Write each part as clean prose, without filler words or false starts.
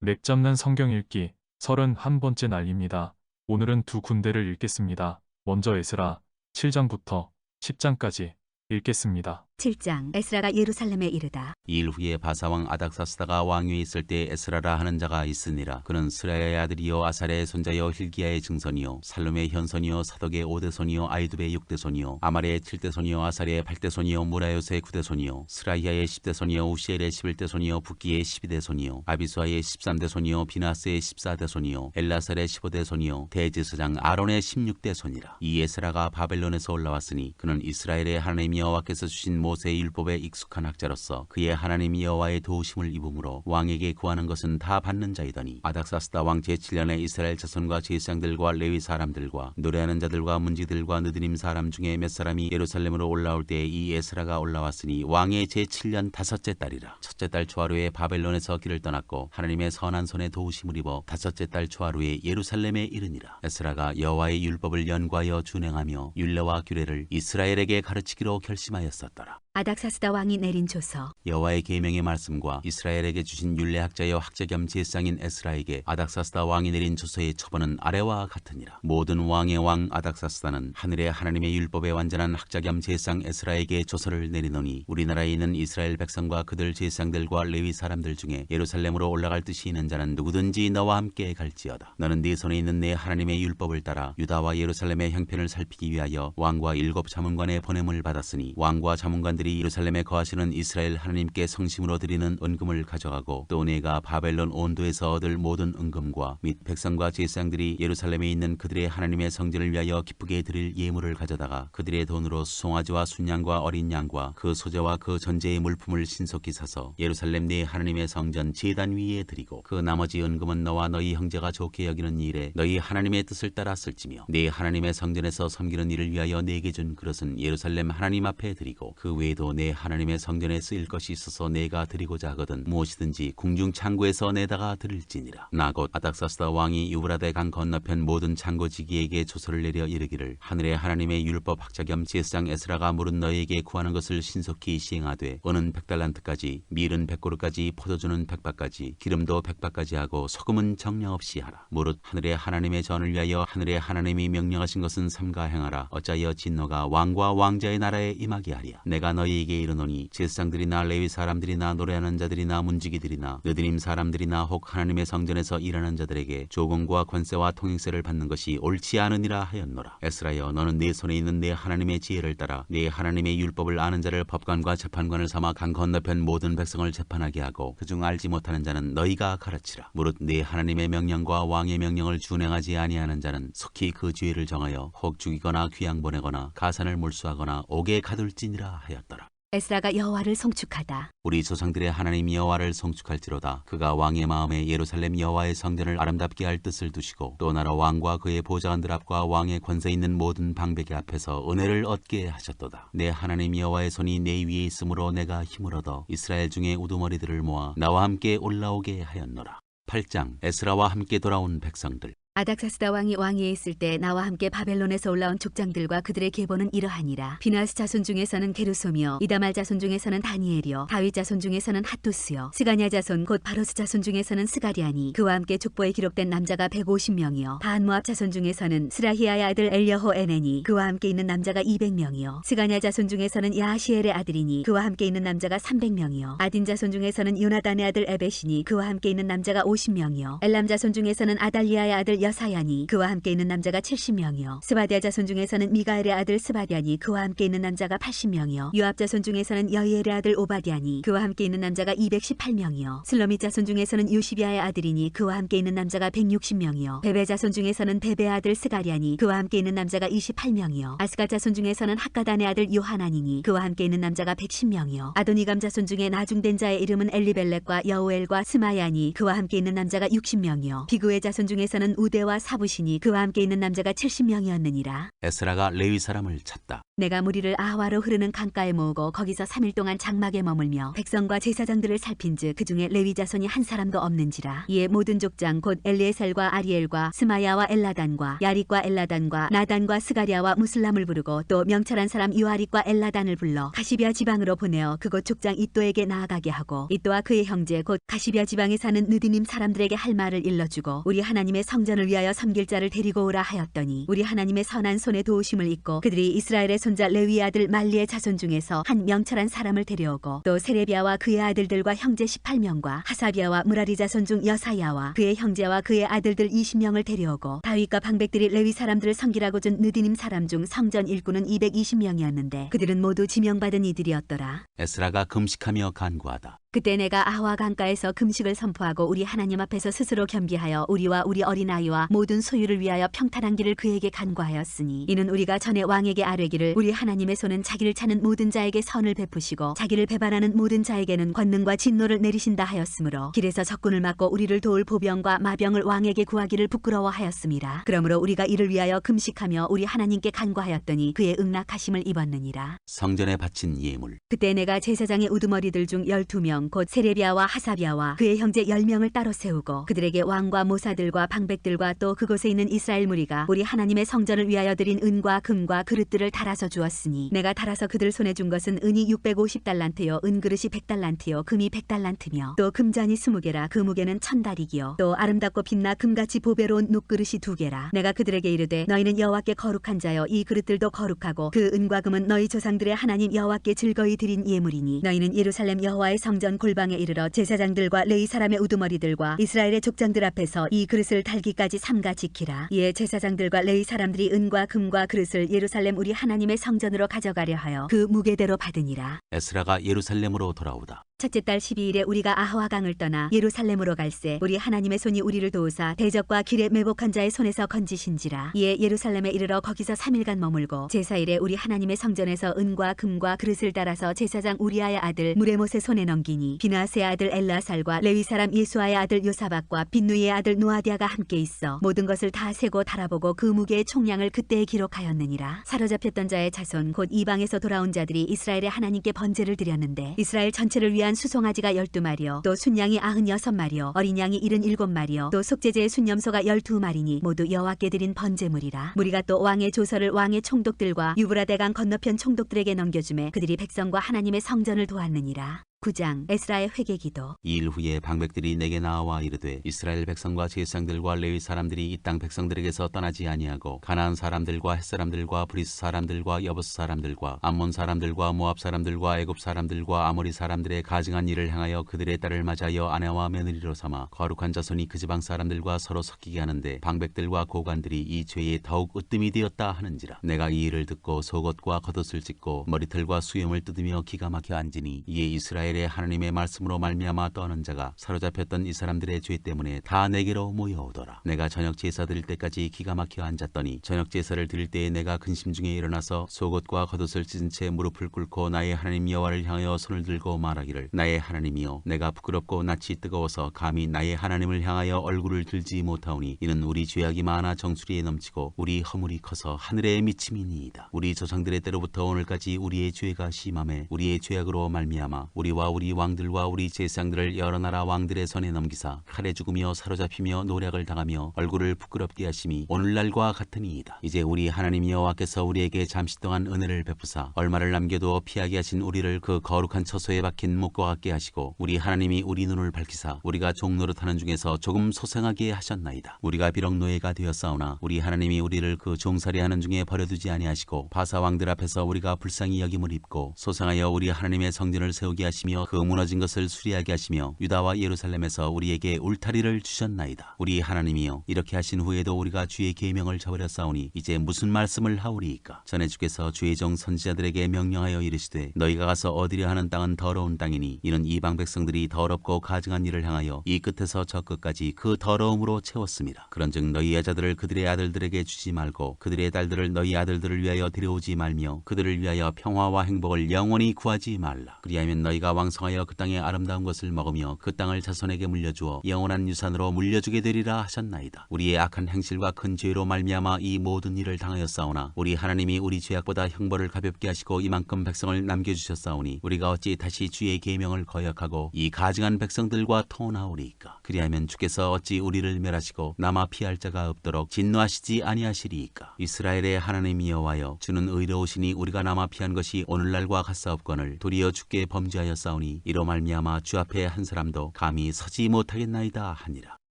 렉 잡는 성경 읽기 31번째 날입니다. 오늘은 두 군데를 읽겠습니다. 먼저 에스라 7장부터 10장까지 읽겠습니다. 7장. 에스라가 예루살렘에 이르다. 이 일 후에 바사왕 아닥사스다가 왕위에 있을 때 에스라라 하는 자가 있으니라. 그는 스라야의 아들이요 아살의 손자요 힐기야의 증손이요 살룸의 현손이요 사독의 5대손이요 아이두베의 6대손이요 아말의 7대손이요 아살의 8대손이요 무라요스의 9대손이요 스라이야의 10대손이요 우시엘의 11대손이요 붓기의 12대손이요 아비수아의 13대손이요 비나스의 14대손이요 엘라살의 15대손이요 대지사장 아론의 16대손이라. 이 에스라가 바벨론에서 올라왔으니 그는 이스라엘의 하나님 여호와께서 주신 모세의 율법에 익숙한 학자로서 그의 하나님 여호와의 도우심을 입음으로 왕에게 구하는 것은 다 받는 자이더니 아닥사스다 왕 제7년에 이스라엘 자손과 제사장들과 레위 사람들과 노래하는 자들과 문지들과 느드림 사람 중에 몇 사람이 예루살렘으로 올라올 때 이 에스라가 올라왔으니 왕의 제7년 다섯째 달이라. 첫째 달 초하루에 바벨론에서 길을 떠났고 하나님의 선한 손에 도우심을 입어 다섯째 달 초하루에 예루살렘에 이르니라. 에스라가 여호와의 율법을 연구하여 준행하며 율례와 규례를 이스라엘에게 가르치기로 결심하였었더라. 아닥사스다 왕이 내린 조서. 여호와의 계명의 말씀과 이스라엘에게 주신 율례학자여 학자 겸 제사장인 에스라에게 아닥사스다 왕이 내린 조서의 처번은 아래와 같으니라. 모든 왕의 왕 아닥사스다는 하늘의 하나님의 율법에 완전한 학자 겸 제사장 에스라에게 조서를 내리노니 우리나라에 있는 이스라엘 백성과 그들 제사장들과 레위 사람들 중에 예루살렘으로 올라갈 뜻이 있는 자는 누구든지 너와 함께 갈지어다. 너는 네 손에 있는 내 하나님의 율법을 따라 유다와 예루살렘의 형편을 살피기 위하여 왕과 7 자문관의 보냄을 받았으니 왕과 자문관들이 예루살렘에 거하시는 이스라엘 하나님께 성심으로 드리는 은금을 가져가고 또 내가 바벨론 온도에서 얻을 모든 은금과 및 백성과 제사장들이 예루살렘에 있는 그들의 하나님의 성전을 위하여 기쁘게 드릴 예물을 가져다가 그들의 돈으로 수송아지와 순양과 어린 양과 그 소재와 그 전제의 물품을 신속히 사서 예루살렘 내 하나님의 성전 제단 위에 드리고 그 나머지 은금은 너와 너희 형제가 좋게 여기는 일에 너희 하나님의 뜻을 따라 쓸지며 네 하나님의 성전에서 섬기는 일을 위하여 내게 준 그릇은 예루살렘 하나님 앞에 드리고 그 외에도 내 하나님의 성전에 쓰일 것이 있어서 내가 드리고자 하거든 무엇이든지 궁중 창고에서 내다가 드릴지니라. 나 곧 아닥사스다 왕이 유브라데 강 건너편 모든 창고지기에게 조서를 내려 이르기를 하늘의 하나님의 율법 학자 겸 제사장 에스라가 물은 너희에게 구하는 것을 신속히 시행하되 은은 100달란트까지 밀은 100고르까지 포도주는 100바까지 기름도 100바까지 하고 소금은 정량 없이 하라. 무릇 하늘의 하나님의 전을 위하여 하늘의 하나님이 명령하신 것은 삼가 행하라. 어찌하여 진노가 왕과 왕자의 나라에 임하게 하랴. 내가 너희에게 이르노니 제사장들이나 레위 사람들이나 노래하는 자들이나 문지기들이나 느드림 사람들이나 혹 하나님의 성전에서 일하는 자들에게 조공과 권세와 통행세를 받는 것이 옳지 않으니라 하였노라. 에스라여 너는 네 손에 있는 내 하나님의 지혜를 따라 네 하나님의 율법을 아는 자를 법관과 재판관을 삼아 강 건너편 모든 백성을 재판하게 하고 그중 알지 못하는 자는 너희가 가르치라. 무릇 네 하나님의 명령과 왕의 명령을 준행하지 아니하는 자는 속히 그 죄를 정하여 혹 죽이거나 귀양 보내거나 가산을 몰수하거나 옥에 가둘지니라 하였더라. 에스라가 여호와를 송축하다. 우리 조상들의 하나님 여호와를 송축할지로다. 그가 왕의 마음에 예루살렘 여호와의 성전을 아름답게 할 뜻을 두시고 또 나라 왕과 그의 보좌관들 앞과 왕의 권세 있는 모든 방백의 앞에서 은혜를 얻게 하셨도다. 내 하나님 여호와의 손이 내 위에 있으므로 내가 힘을 얻어 이스라엘 중에 우두머리들을 모아 나와 함께 올라오게 하였노라. 8장. 에스라와 함께 돌아온 백성들. 아닥사스다 왕이 왕위에 있을 때 나와 함께 바벨론에서 올라온 족장들과 그들의 계보는 이러하니라. 비나스 자손 중에서는 게르소며 이다말 자손 중에서는 다니엘이요 다윗 자손 중에서는 핫도스요 스가냐 자손 곧 바로스 자손 중에서는 스가리아니 그와 함께 족보에 기록된 남자가 150명이요 반모압 자손 중에서는 스라히아의 아들 엘여호 에네니 그와 함께 있는 남자가 200명이요 스가냐 자손 중에서는 야시엘의 아들이니 그와 함께 있는 남자가 300명이요 아딘 자손 중에서는 요나단의 아들 에벳이니 그와 함께 있는 남자가 50명이요 엘람 자손 중에서는 아달리아의 아들 여사야니 그와 함께 있는 남자가 70명이요 스바디아 자손 중에서는 미가엘의 아들 스바디아니 그와 함께 있는 남자가 80명이요 요압 자손 중에서는 여이엘의 아들 오바디아니 그와 함께 있는 남자가 218명이요 슬로밋 자손 중에서는 요시비아의 아들이니 그와 함께 있는 남자가 160명이요 베베 자손 중에서는 베베의 아들 스가리아니 그와 함께 있는 남자가 28명이요 아스가 자손 중에서는 학가단의 아들 요하나니니 그와 함께 있는 남자가 110명이요 아도니감 자손 중에 나중된 자의 이름은 엘리벨렉과 여우엘과 스마야니 그와 함께 있는 남자가 60명이요 비구의 자손 중에서는 우대와 사부시니 그와 함께 있는 남자가 70명이었느니라. 에스라가 레위 사람을 찾다. 내가 무리를 아하와로 흐르는 강가에 모으고 거기서 3일 동안 장막에 머물며 백성과 제사장들을 살핀즉 그 중에 레위 자손이 한 사람도 없는지라. 이에 모든 족장 곧 엘리에셀과 아리엘과 스마야와 엘라단과 야릿과 엘라단과 나단과 스가랴와 무슬람을 부르고 또 명철한 사람 요아릿과 엘라단을 불러 가시비아 지방으로 보내어 그곳 족장 이또에게 나아가게 하고 이또와 그의 형제 곧 가시비아 지방에 사는 느디님 사람들에게 할 말을 일러주고 우리 하나님의 성전을 위하여 섬길 자를 데리고 오라 하였더니 우리 하나님의 선한 손에 도우심을 입고 그들이 이스라엘의 손자 레위의 아들 말리의 자손 중에서 한 명철한 사람을 데려오고 또 세레비아와 그의 아들들과 형제 18명과 하사비아와 무라리 자손 중 여사야와 그의 형제와 그의 아들들 20명을 데려오고 다윗과 방백들이 레위 사람들을 섬기라고 준 느디님 사람 중 성전 일꾼은 220명이었는데 그들은 모두 지명받은 이들이었더라. 에스라가 금식하며 간구하다. 그때 내가 아와 강가에서 금식을 선포하고 우리 하나님 앞에서 스스로 겸비하여 우리와 우리 어린아이와 모든 소유를 위하여 평탄한 길을 그에게 간구하였으니 이는 우리가 전에 왕에게 아뢰기를 우리 하나님의 손은 자기를 찾는 모든 자에게 선을 베푸시고 자기를 배반하는 모든 자에게는 권능과 진노를 내리신다 하였으므로 길에서 적군을 막고 우리를 도울 보병과 마병을 왕에게 구하기를 부끄러워하였습니다. 그러므로 우리가 이를 위하여 금식하며 우리 하나님께 간구하였더니 그의 응낙하심을 입었느니라. 성전에 바친 예물. 그때 내가 제사장의 우두머리들 중 12명 곧 세레비아와 하사비아와 그의 형제 10명을 따로 세우고 그들에게 왕과 모사들과 방백들과 또 그곳에 있는 이스라엘 무리가 우리 하나님의 성전을 위하여 드린 은과 금과 그릇들을 달아서 주었으니 내가 달아서 그들 손에 준 것은 은이 650달란트요 은그릇이 100달란트요 금이 100달란트며 또 금잔이 20개라 그 무게는 1000다리기요 또 아름답고 빛나 금같이 보배로운 놋그릇이 2개라. 내가 그들에게 이르되 너희는 여호와께 거룩한 자여 이 그릇들도 거룩하고 그 은과 금은 너희 조상들의 하나님 여호와께 즐거이 드린 예물이니 너희는 예루살렘 여호와의 성전 골방에 이르러 제사장들과 레위 사람의 우두머리들과 이스라엘의 족장들 앞에서 이 그릇을 달기까지 삼가 지키라. 이에 제사장들과 레위 사람들이 은과 금과 그릇을 예루살렘 우리 하나님의 성전으로 가져가려 하여 그 무게대로 받으니라. 에스라가 예루살렘으로 돌아오다. 첫째 달 12일에 우리가 아하와강을 떠나 예루살렘으로 갈새 우리 하나님의 손이 우리를 도우사 대적과 길에 매복한 자의 손에서 건지신지라. 이에 예루살렘에 이르러 거기서 3일간 머물고 제4일에 우리 하나님의 성전에서 은과 금과 그릇을 따라서 제사장 우리아의 아들 무레못의 손에 넘기니 비나스의 아들 엘라살과 레위 사람 예수아의 아들 요사박과 빈누이의 아들 노아디아가 함께 있어 모든 것을 다 세고 달아보고 그 무게의 총량을 그때에 기록하였느니라. 사로잡혔던 자의 자손 곧 이방에서 돌아온 자들이 이스라엘의 하나님께 번제를 드렸는데 이스라엘 전체를 위한 수송아지가 12마리요 또 순양이 96마리요 어린 양이 77마리요 또 속죄제의 순염소가 12마리니 모두 여호와께 드린 번제물이라. 무리가 또 왕의 조서를 왕의 총독들과 유브라데강 건너편 총독들에게 넘겨주매 그들이 백성과 하나님의 성전을 도왔느니라. 9장 에스라의 회개기도. 이 일 후에 방백들이 내게 나와 이르되 이스라엘 백성과 제사장들과 레위 사람들이 이 땅 백성들에게서 떠나지 아니하고 가나안 사람들과 헷 사람들과 브리스 사람들과 여부스 사람들과 암몬 사람들과 모압 사람들과 애굽 사람들과 아모리 사람들의 가증한 일을 향하여 그들의 딸을 맞아여 아내와 며느리로 삼아 거룩한 자손이 그 지방 사람들과 서로 섞이게 하는데 방백들과 고관들이 이 죄에 더욱 으뜸이 되었다 하는지라. 내가 이 일을 듣고 속옷과 겉옷을 찢고 머리털과 수염을 뜯으며 기가 막혀 앉으니 이에 이스라엘의 하나님의 말씀으로 말미암아 떠는 자가 사로잡혔던 이 사람들의 죄 때문에 다 내게로 모여오더라. 내가 저녁 제사 드릴 때까지 기가 막혀 앉았더니 저녁 제사를 드릴 때에 내가 근심 중에 일어나서 속옷과 겉옷을 찢은 채 무릎을 꿇고 나의 하나님 여호와를 향하여 손을 들고 말하기를 나의 하나님이여 내가 부끄럽고 낯이 뜨거워서 감히 나의 하나님을 향하여 얼굴을 들지 못하오니 이는 우리 죄악이 많아 정수리에 넘치고 우리 허물이 커서 하늘에 미침이니이다. 우리 조상들의 때로부터 오늘까지 우리의 죄가 심함에 우리의 죄악으로 말미암아 우리와 우리 왕들과 우리 제사장들을 여러 나라 왕들의 손에 넘기사 칼에 죽으며 사로잡히며 노략을 당하며 얼굴을 부끄럽게 하심이 오늘날과 같으니이다. 이제 우리 하나님 여호와께서 우리에게 잠시 동안 은혜를 베푸사 얼마를 남겨두어 피하게 하신 우리를 그 거룩한 처소에 박힌 목과 같게 하시고 우리 하나님이 우리 눈을 밝히사 우리가 종노릇하는 중에서 조금 소생하게 하셨나이다. 우리가 비록 노예가 되었사오나 우리 하나님이 우리를 그 종살이하는 중에 버려두지 아니하시고 바사 왕들 앞에서 우리가 불쌍히 여김을 입고 소생하여 우리 하나님의 성전을 세우게 하시며 그 무너진 것을 수리하게 하시며 유다와 예루살렘에서 우리에게 울타리를 주셨나이다. 우리 하나님이여 이렇게 하신 후에도 우리가 주의 계명을 저버렸사오니 이제 무슨 말씀을 하오리이까. 전에 주께서 주의 종 선지자들에게 명령하여 이르시되 너희가 가서 얻으려 하는 땅은 더러운 땅이니 이는 이방 백성들이 더럽고 가증한 일을 향하여 이 끝에서 저 끝까지 그 더러움으로 채웠습니다. 그런즉 너희 여자들을 그들의 아들들에게 주지 말고 그들의 딸들을 너희 아들들을 위하여 데려오지 말며 그들을 위하여 평화와 행복을 영원히 구하지 말라. 그리하면 너희가 왕성하여 그 땅의 아름다운 것을 먹으며 그 땅을 자손에게 물려주어 영원한 유산으로 물려주게 되리라 하셨나이다. 우리의 악한 행실과 큰 죄로 말미암아 이 모든 일을 당하였사오나 우리 하나님이 우리 죄악보다 형벌을 가볍게 하시고 이만큼 백성을 남겨주셨사오니 우리가 어찌 다시 주의 계명을 거역하고 이 가증한 백성들과 통하오리이까. 그리하면 주께서 어찌 우리를 멸하시고 남아 피할 자가 없도록 진노하시지 아니하시리이까. 이스라엘의 하나님 여호와여, 주는 의로우시니 우리가 남아 피한 것이 오늘날과 같사옵거늘 도리어 주께 범죄하였사오니 이로 말미암아 주 앞에 한 사람도 감히 서지 못하겠나이다 하니라.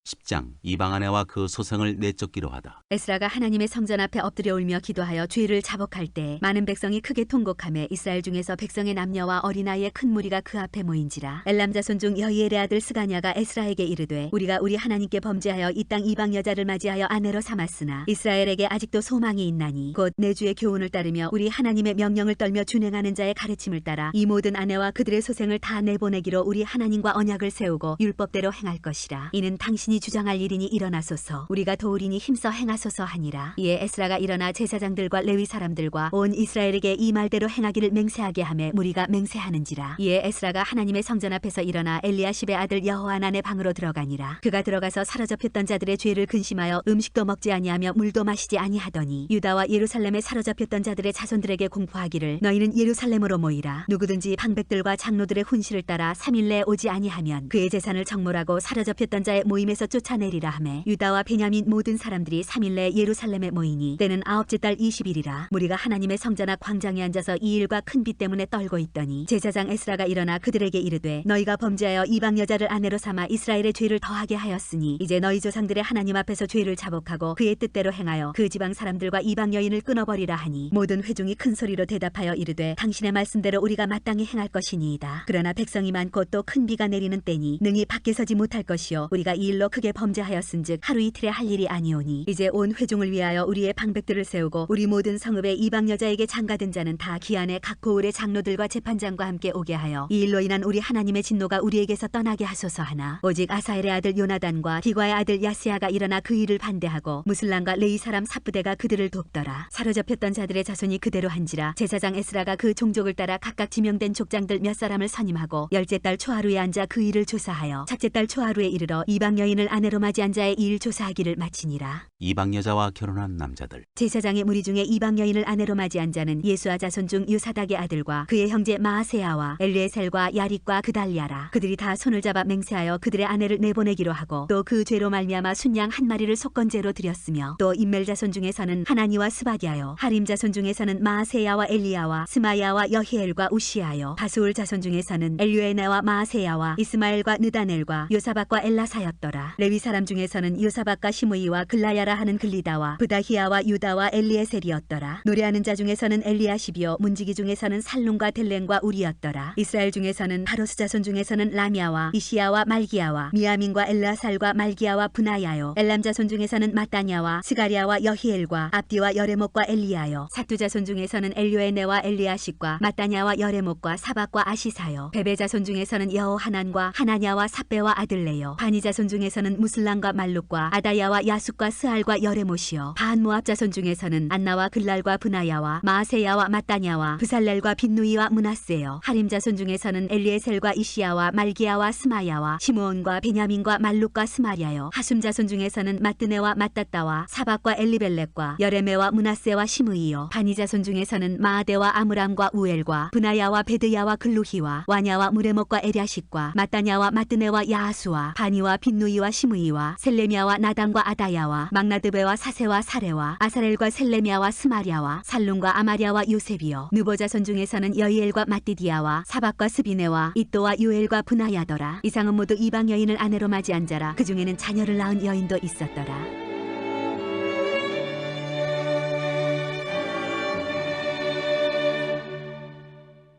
10장 이방 아내와 그 소생을 내쫓기로 하다. 에스라가 하나님의 성전 앞에 엎드려 울며 기도하여 죄를 자복할 때 많은 백성이 크게 통곡하며 이스라엘 중에서 백성의 남녀와 어린아이의 큰 무리가 그 앞에 모인지라. 엘람 자손 중 여이엘의 아들 스가냐가 에스라에게 이르되 우리가 우리 하나님께 범죄하여 이 땅 이방 여자를 맞이하여 아내로 삼았으나 이스라엘에게 아직도 소망이 있나니 곧 내 주의 교훈을 따르며 우리 하나님의 명령을 떨며 준행하는 자의 가르침을 따라 이 모든 아내와 그들의 소생을 다 내보내기로 우리 하나님과 언약을 세우고 율법대로 행할 것이라. 이는 당신이 주장할 일이니 일어나소서, 우리가 도우리니 힘써 행하소서 하니라. 이에 에스라가 일어나 제사장들과 레위 사람들과 온 이스라엘에게 이 말대로 행하기를 맹세하게 하매 무리가 맹세하는지라. 이에 에스라가 하나님의 성전 앞에서 일어나 엘리야십의 아들 여호하난의 방으로 들어가니라. 그가 들어가서 사로잡혔던 자들의 죄를 근심하여 음식도 먹지 아니하며 물도 마시지 아니하더니 유다와 예루살렘에 사로잡혔던 자들의 자손들에게 공포하기를 너희는 예루살렘으로 모이라. 누구든지 방백들과 장로들의 훈시를 따라 3일 내에 오지 아니하면 그의 재산을 정몰하고 사로잡혔던 자의 모임에서 쫓아내리라 하매 유다와 베냐민 모든 사람들이 3일 내에 예루살렘에 모이니 때는 아홉째 달 20일이라. 무리가 하나님의 성전 앞 광장에 앉아서 이 일과 큰 비 때문에 떨고 있더니 제사장 에스라가 일어나 그들에게 이르되 너희가 범죄하여 이방 여자를 아내로 삼아 이스라엘의 죄를 더하게 하였으니 이제 너희 조상들의 하나님 앞에서 죄를 자복하고 그의 뜻대로 행하여 그 지방 사람들과 이방 여인을 끊어버리라 하니 모든 회중이 큰 소리로 대답하여 이르되 당신의 말씀대로 우리가 마땅히 행할 것이니이다. 그러나 백성이 많고 또 큰 비가 내리는 때니 능히 밖에 서지 못할 것이요 우리가 이 일로 크게 범죄하였은즉 하루 이틀에 할 일이 아니오니 이제 온 회중을 위하여 우리의 방백들을 세우고 우리 모든 성읍의 이방 여자에게 장가든 자는 다 기한에 각 고을의 장로들과 재판장과 함께 오게 하여 이 일로 인한 우리 하나님의 진노가 우리에게서 떠나게 하소서 하나 오직 아사엘의 아들 요나단과 디과의 아들 야스야가 일어나 그 일을 반대하고 무슬람과 레이 사람 삽부대가 그들을 돕더라. 사로잡혔던 자들의 자손이 그대로 한지라. 제사장 에스라가 그 종족을 따라 각각 지명된 족장들 몇 사람을 선임하고 열째 달 초하루에 앉아 그 일을 조사하여 첫째 달 초하루에 이르러 이방 여인을 아내로 맞이한 자의 이 일 조사하기를 마치니라. 이방 여자와 결혼한 남자들. 제사장의 무리 중에 이방 여인을 아내로 맞이한 자는 예수아 자손 중 요사닥의 아들과 그의 형제 마아세야와 엘리에셀과 야릿과 그달리아라. 그들이 다 손을 잡아 맹세하여 그들의 아내를 내보내기로 하고 또 그 죄로 말미암아 순양 한 마리를 속건제로 드렸으며 또 임멜 자손 중에서는 하나니와 스바디아요 하림 자손 중에서는 마아세야와 엘리야와 스마야와 여히엘과 우시아요 바수울 자손 중에서는 엘류에나와 마아세야와 이스마엘과 느다넬과 요사박과 엘라사였더라. 레위 사람 중에서는 요사박과 시므이와 글라야라 하는 글리다와 브다히야와 유다와 엘리에셀이었더라. 노래하는 자 중에서는 엘리야십이요 문지기 중에서는 살룸과 델렌과 우리였더라. 이스라엘 중에서는 바로스 자손 중에서는 라미아와 이시야와 말기야와 미야민과 엘라살과 말기야와 분하야요 엘람 자손 중에서는 마따냐와 스가리아와 여히엘과 압디와 여레목과 엘리야요 사투 자손 중에서는 엘료에네와 엘리야십과 마따냐와 여레목과 사박과 아시사요 베베 자손 중에서는 여호하난과 하나냐와 삽베와 아들레요 바니 자손 중에서는 무슬람과 말룩과 아다야와 야숫과 스알과 여레못이요 반 모압 자손 중에서는 안나와 글랄과 분하야와 마아세야와 마따냐와 브살렐과 빈누이와 문하세요 하림 자손 중에서는 엘리에셀과 이시야와 말기야와 스마야와 시므온과 베냐민과 말룩과 스마리아요 하숨 자손 중에서는 마뜨네와 마따따와 사박과 엘리벨렉과 여레메와 문하세와 시므이요 바니 자손 중에서는 마아데와 아므람과 우엘과 분하야와 베드야와 글루히와 와냐와 무레목과 에랴식과 마따냐와 마뜨네와 야하수와 바니와 빈누이와 시므이와 셀레미아와 나단과 아다야와 막나드베와 사세와 사레와 아사렐과 셀레미아와 스마리아와 살룸과 아마리아와 요셉이요 느보 자손 중에서는 여이엘과 마띠디아와 사박과 스비네와 이또와 요엘과 분하야더라. 이상은 모두 이방 여인을 아내로 맞이한 자라. 그 중에는 자녀를 낳은 여인도 있었더라.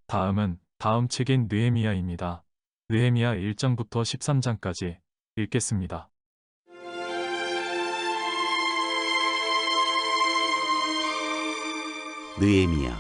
다음은 다음 책인 느헤미야입니다. 느헤미야 1장부터 13장까지 읽겠습니다. 느헤미야.